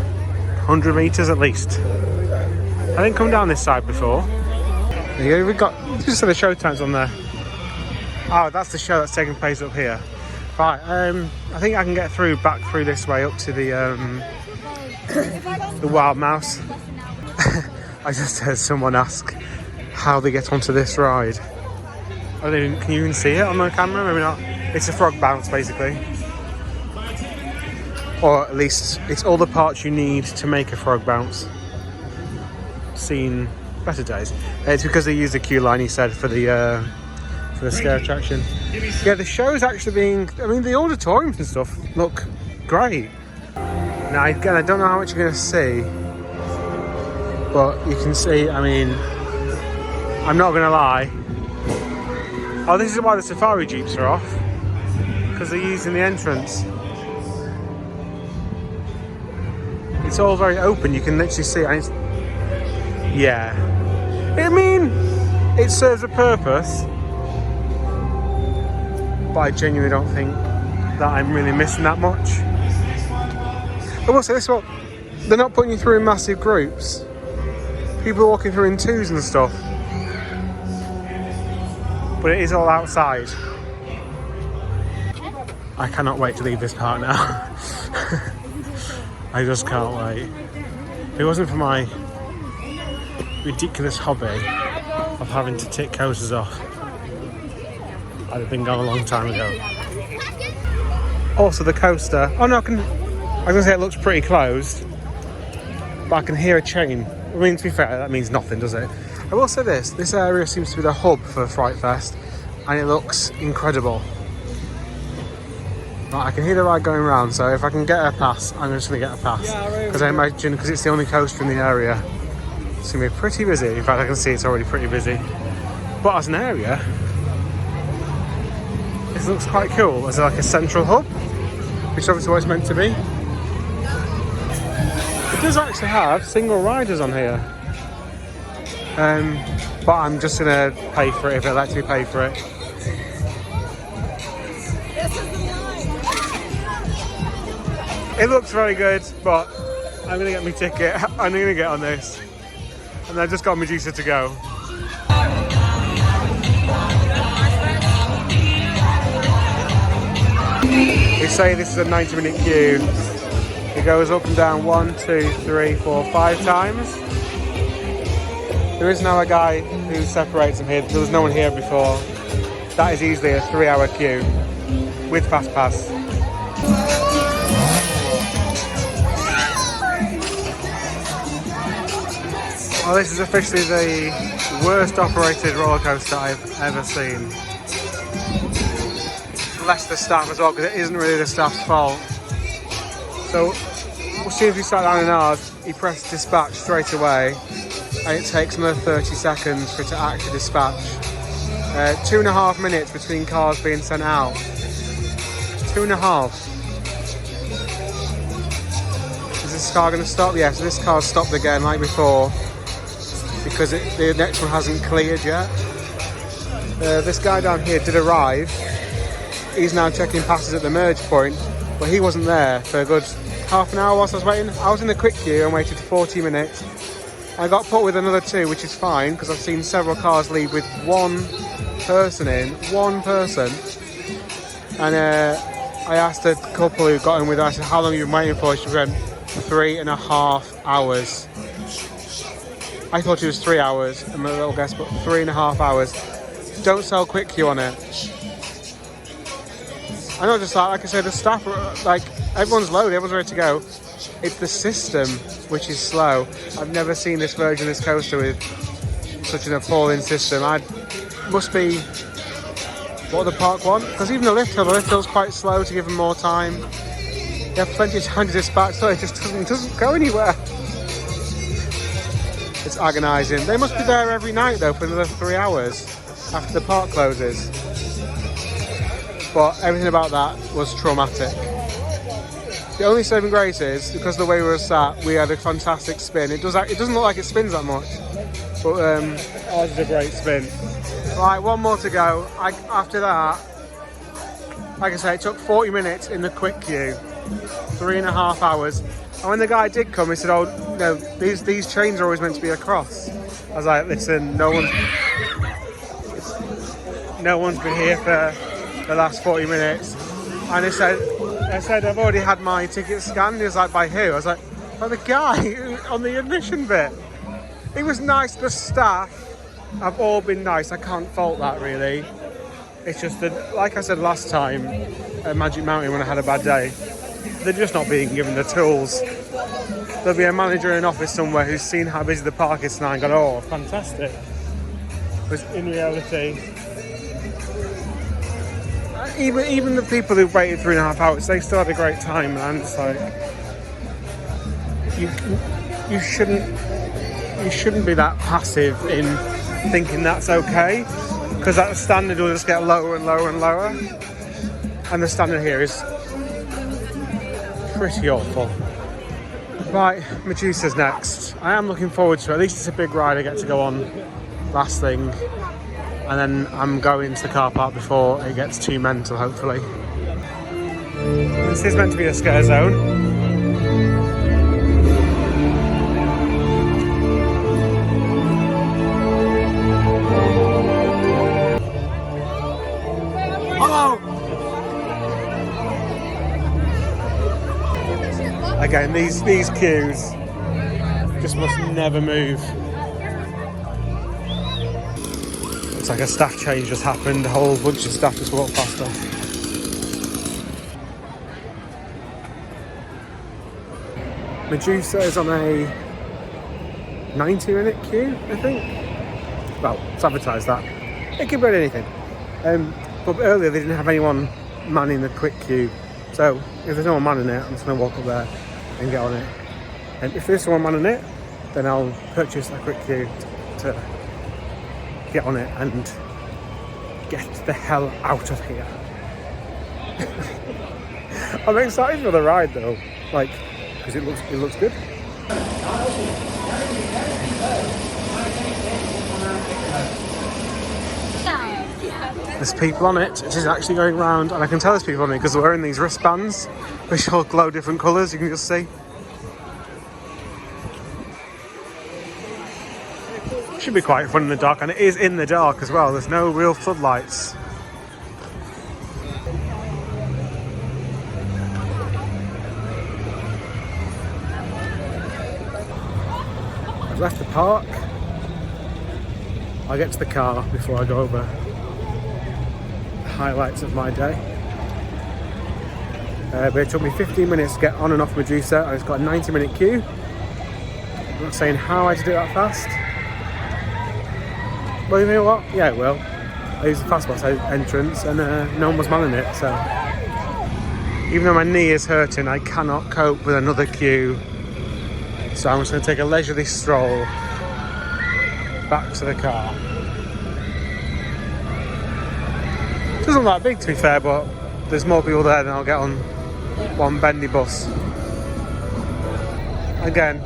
100 metres at least. I didn't come down this side before. Yeah, we've got just the show times on there. Oh, that's the show that's taking place up here. Right, I think I can get back through this way up to the Wild Mouse. I just heard someone ask how they get onto this ride. I don't even, can you even see it on the camera? Maybe not. It's a frog bounce, basically. Or at least it's all the parts you need to make a frog bounce. Seen better days. It's because they used the queue line, he said, for the scare attraction. Yeah, the show is actually being... I mean, the auditoriums and stuff look great. Now, again, I don't know how much you're going to see, but you can see, I mean, I'm not going to lie. Oh, this is why the safari jeeps are off, because they're using the entrance. It's all very open, you can literally see it. And yeah. I mean, it serves a purpose, but I genuinely don't think that I'm really missing that much. But also, this one, they're not putting you through in massive groups. People are walking through in twos and stuff. But it is all outside. I cannot wait to leave this park now. I just can't wait. If it wasn't for my ridiculous hobby of having to tick coasters off, I'd have been gone a long time ago. Also the coaster, oh no, I was going to say it looks pretty closed, but I can hear a chain. I mean, to be fair, that means nothing, does it? I will say this area seems to be the hub for Fright Fest, and it looks incredible. Right, I can hear the ride going around, so if I can get a pass, I'm just going to get a pass. Because I imagine, because it's the only coaster in the area, it's going to be pretty busy. In fact, I can see it's already pretty busy. But as an area, this looks quite cool. As like a central hub, which is obviously what it's meant to be. It does actually have single riders on here. But I'm just going to pay for it if it lets me pay for it. It looks very good, but I'm going to get my ticket. I'm going to get on this. And I just got Medusa to go. They say this is a 90-minute queue. It goes up and down 1, 2, 3, 4, 5 times. There is now a guy who separates them here. There was no one here before. That is easily a 3-hour queue with fast pass. Well, this is officially the worst operated roller coaster I've ever seen. Less the staff as well, because it isn't really the staff's fault. So as soon as we sat down in ours, he pressed dispatch straight away, and it takes another 30 seconds for it to actually dispatch. 2.5 minutes between cars being sent out. 2.5. Is this car going to stop? Yeah, so this car's stopped again like before, because the next one hasn't cleared yet. This guy down here did arrive. He's now checking passes at the merge point, but he wasn't there for a good half an hour whilst I was waiting. I was in the quick queue and waited 40 minutes. I got put with another 2, which is fine, because I've seen several cars leave with one person in, one person. And I asked a couple who got in with her, I said, how long have you been waiting for? She went, 3.5 hours. I thought it was 3 hours, and my little guess, but 3.5 hours. Don't sell quick queue on it. I know, just like I said, the staff, like, everyone's loaded, everyone's ready to go. It's the system which is slow. I've never seen this version of this coaster with such an appalling system. Must be what the park want, because even the lift hill's quite slow to give them more time. They have plenty of time to dispatch, so it just doesn't go anywhere. It's agonising. They must be there every night though for another 3 hours after the park closes. But everything about that was traumatic. The only saving grace is, because of the way we were sat, we had a fantastic spin. It doesn't look like it spins that much, but ours is a great spin. Right, one more to go. After that, like I say, it took 40 minutes in the quick queue, 3.5 hours. And when the guy did come, he said, "Oh no, these trains are always meant to be across." I was like, "Listen, no one's been here for the last 40 minutes." And I said, "I've already had my ticket scanned." He was like, "By who?" I was like, "By the guy on the admission bit." It was nice. The staff have all been nice. I can't fault that really. It's just that, like I said last time at Magic Mountain when I had a bad day, they're just not being given the tools. There'll be a manager in an office somewhere who's seen how busy the park is tonight and gone, "Oh, fantastic." But in reality, even the people who waited 3.5 hours, they still had a great time, and I'm just like, you shouldn't be that passive in thinking that's okay, because that standard will just get lower and lower and lower, and the standard here is pretty awful. Right, Medusa's next. I am looking forward to it. At least it's a big ride I get to go on last thing. And then I'm going to the car park before it gets too mental, hopefully. This is meant to be a scare zone. Hello! Again, these queues. just must never move. Looks like a staff change just happened. A whole bunch of staff just walked past us. Medusa is on a 90-minute queue, I think. Well, it's advertised that. It could be anything. But earlier they didn't have anyone manning the quick queue. So if there's no one manning it, I'm just going to walk up there and get on it. And if there's someone manning it, then I'll purchase a quick queue to get on it and get the hell out of here. I'm excited for the ride though, like, because it looks good. There's people on it. It is actually going round, and I can tell there's people on it because they're wearing these wristbands which all glow different colours. You can just see. Should be quite fun in the dark, and it is in the dark as well. There's no real floodlights. I've left the park. I'll get to the car before I go over highlights of my day. But it took me 15 minutes to get on and off Medusa, and it's got a 90-minute queue. I'm not saying how I had to do that fast. Well, you know what? Yeah, it will. I used the fast pass entrance, and no one was manning it, so even though my knee is hurting, I cannot cope with another queue. So I'm just going to take a leisurely stroll back to the car. It doesn't look that big, to be fair, but there's more people there than I'll get on one bendy bus. Again,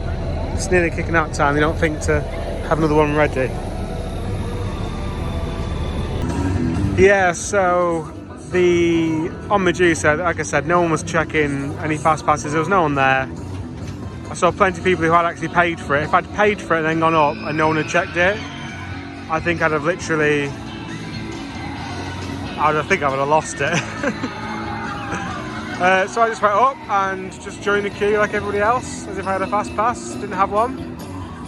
it's nearly kicking out time. You don't think to have another one ready. Yeah, so on Medusa, like I said, no one was checking any fast passes. There was no one there. I saw plenty of people who had actually paid for it. If I'd paid for it and then gone up and no one had checked it, I think I'd have literally... I would have lost it. So I just went up and just joined the queue like everybody else, as if I had a fast pass, didn't have one.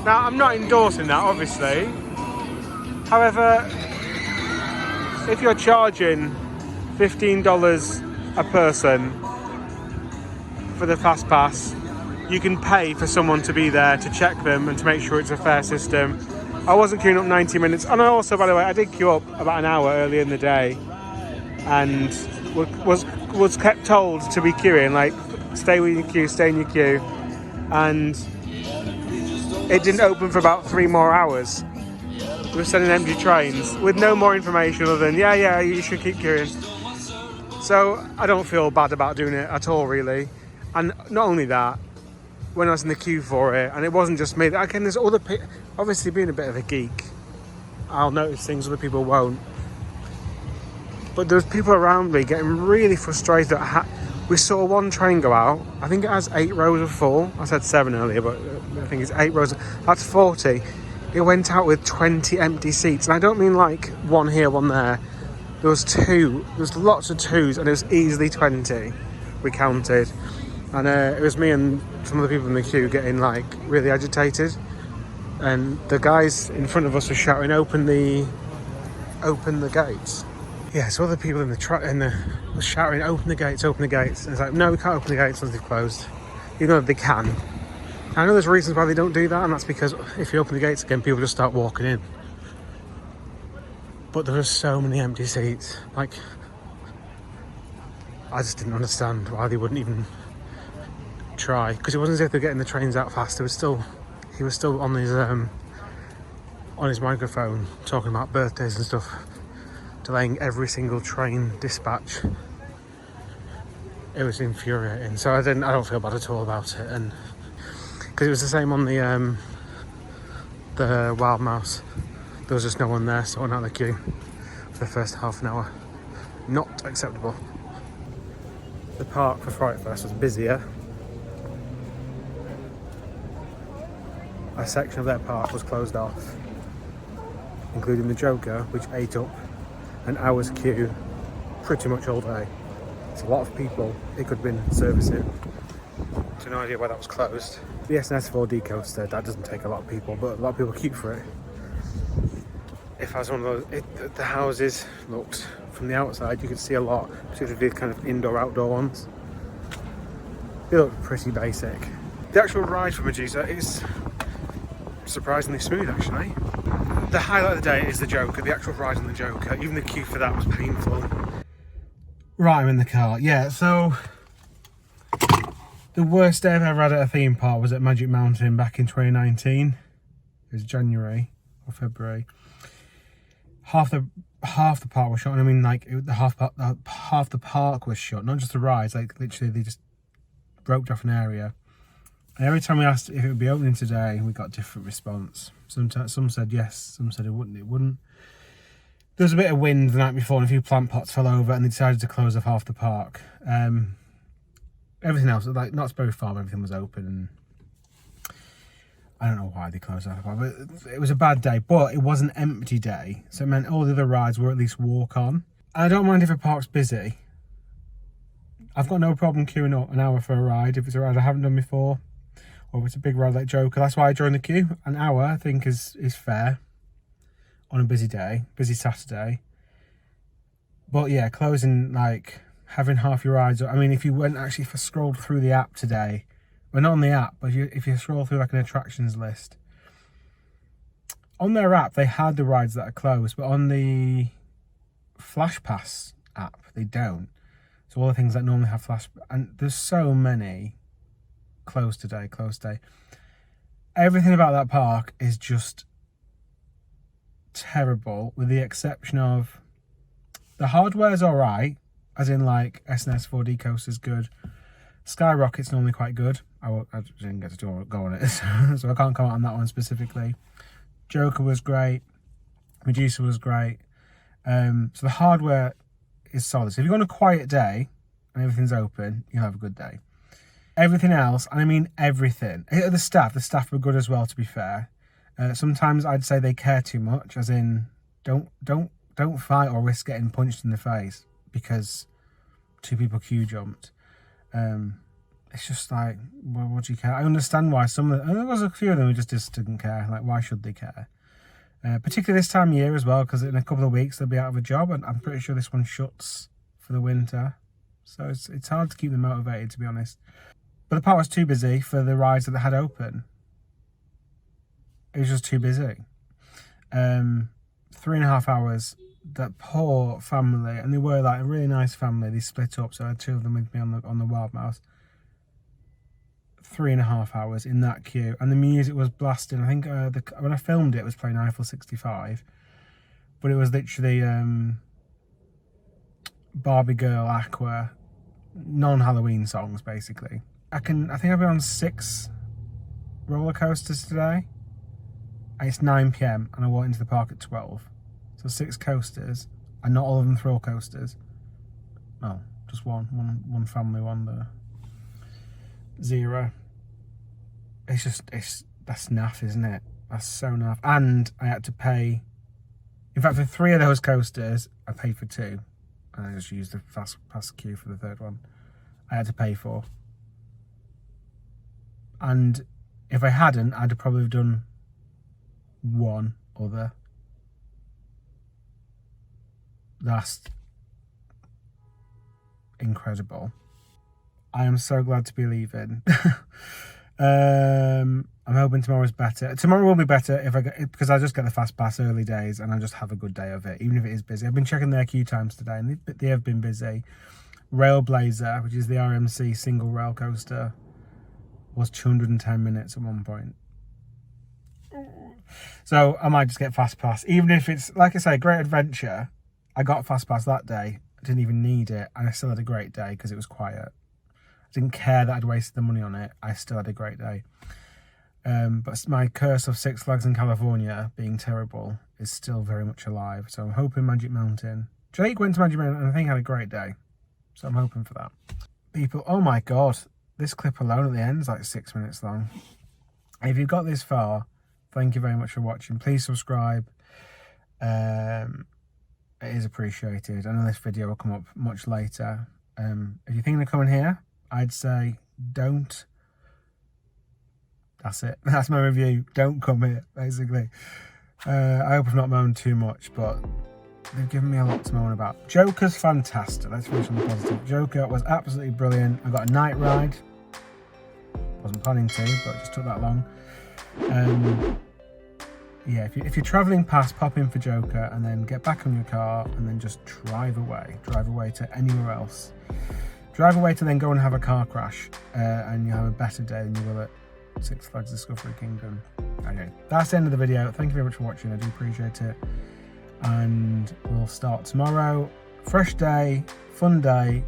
Now, I'm not endorsing that, obviously. However, if you're charging $15 a person for the fast pass, you can pay for someone to be there to check them and to make sure it's a fair system. I wasn't queuing up 90 minutes. And also, by the way, I did queue up about an hour earlier in the day and was kept told to be queuing, like, stay in your queue. And it didn't open for about 3 more hours. We were sending empty trains with no more information other than, yeah, you should keep queuing. So I don't feel bad about doing it at all, really. And not only that, when I was in the queue for it, and it wasn't just me. Again, there's other people. Obviously, being a bit of a geek, I'll notice things other people won't. But there's people around me getting really frustrated. We saw one train go out. I think it has 8 rows of full. I said 7 earlier, but I think it's 8 rows. That's 40. It went out with 20 empty seats, and I don't mean like one here, one there. There was 2. There's lots of 2s, and it was easily 20. We counted. And it was me and some of the people in the queue getting like really agitated, and the guys in front of us were shouting, "Open the gates!" Yeah, so other people in the were shouting, "Open the gates! Open the gates!" And it's like, no, we can't open the gates once they've closed, even though they can. And I know there's reasons why they don't do that, and that's because if you open the gates again, people just start walking in. But there are so many empty seats. Like, I just didn't understand why they wouldn't even try, because it wasn't as if they're getting the trains out fast. He was still on his microphone talking about birthdays and stuff, delaying every single train dispatch. It was infuriating. So I don't feel bad at all about it, and because it was the same on the Wild Mouse. There was just no one there, sorting out the queue for the first half an hour. Not acceptable. The park for Fright Fest was busier. A section of their park was closed off, including the Joker, which ate up an hour's queue pretty much all day. It's a lot of people it could have been servicing. So no idea why that was closed. The S&S 4D coaster, that doesn't take a lot of people, but a lot of people queue for it. If I was one of those, the houses looked, from the outside, you could see a lot, particularly the kind of indoor-outdoor ones. They look pretty basic. The actual ride for Medusa is surprisingly smooth, actually. The highlight of the day is the Joker, the actual ride on the Joker. Even the queue for that was painful. Right, I'm in the car. Yeah, so the worst day I've ever had at a theme park was at Magic Mountain back in 2019. It was January or February. Half the park was shut, and I mean, like, half the park was shut, not just the rides. Like, literally, they just roped off an area. And every time we asked if it would be opening today, we got a different response. Some said yes, some said it wouldn't. There was a bit of wind the night before, and a few plant pots fell over, and they decided to close off half the park. Everything else, like Knott's Berry Farm, everything was open, and I don't know why they closed off the park, but it was a bad day. But it was an empty day, so it meant all the other rides were at least walk on. I don't mind if a park's busy. I've got no problem queuing up an hour for a ride if it's a ride I haven't done before, or if it's a big ride like Joker. That's why I joined the queue. An hour, I think, is fair on a busy day, busy Saturday. But yeah, closing, like, having half your rides. I mean, if I scrolled through the app today, well, not on the app, but if you scroll through like an attractions list, on their app they had the rides that are closed, but on the Flash Pass app they don't. So all the things that normally have Flash, and there's so many closed today. Everything about that park is just terrible, with the exception of the hardware's alright, as in like S&S 4D coaster's good. Skyrocket's normally quite good. I didn't get to go on it, so I can't comment on that one specifically. Joker was great. Medusa was great. So the hardware is solid. So if you're on a quiet day and everything's open, you'll have a good day. Everything else, and I mean everything. The staff were good as well, to be fair. Sometimes I'd say they care too much, as in don't fight or risk getting punched in the face because two people queue jumped. It's just like, well, what do you care? I understand why and there was a few of them who just didn't care. Like, why should they care? Particularly this time of year as well, because in a couple of weeks they'll be out of a job, and I'm pretty sure this one shuts for the winter. So it's hard to keep them motivated, to be honest. But the park was too busy for the rides that they had open. It was just too busy. 3.5 hours. That poor family, and they were like a really nice family. They split up, so I had two of them with me on the Wild Mouse. 3.5 hours in that queue, and the music was blasting. I think when I filmed it was playing Eiffel 65, but it was literally Barbie Girl, Aqua, non-Halloween songs basically. I think I've been on 6 roller coasters today. And it's 9 PM and I walked into the park at 12. So 6 coasters, and not all of them thrill coasters. Oh, just one family one, the Zero. That's naff, isn't it? That's so naff. And I had to pay, in fact, for 3 of those coasters, I paid for 2. And I just used the fast pass queue for the 3rd one. I had to pay for. And if I hadn't, I'd have probably done one other. That's incredible. I am so glad to be leaving. I'm hoping tomorrow's better. Tomorrow will be better because I just get the fast pass early days and I just have a good day of it, even if it is busy. I've been checking their queue times today, and they have been busy. Railblazer, which is the RMC single rail coaster, was 210 minutes at one point. So I might just get fast pass, even if it's, like I say, Great Adventure. I got fast pass that day. I didn't even need it, and I still had a great day because it was quiet. I didn't care that I'd wasted the money on it. I still had a great day. But my curse of Six Flags in California being terrible is still very much alive. So I'm hoping Magic Mountain. Jake went to Magic Mountain and I think had a great day. So I'm hoping for that. People, oh my God, this clip alone at the end is like 6 minutes long. If you've got this far, thank you very much for watching. Please subscribe. It is appreciated. I know this video will come up much later. If you're thinking of coming here, I'd say don't. That's it. That's my review. Don't come here, basically. I hope I've not moaned too much, but they've given me a lot to moan about. Joker's fantastic. Let's finish on the positive. Joker was absolutely brilliant. I got a night ride. Wasn't planning to, but it just took that long. Yeah, if you're travelling past, pop in for Joker and then get back on your car and then just drive away to anywhere else. Drive away to then go and have a car crash and you'll have a better day than you will at Six Flags Discovery Kingdom. Okay, that's the end of the video. Thank you very much for watching. I do appreciate it. And we'll start tomorrow. Fresh day, fun day.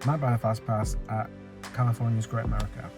Might buy a fast pass at California's Great America.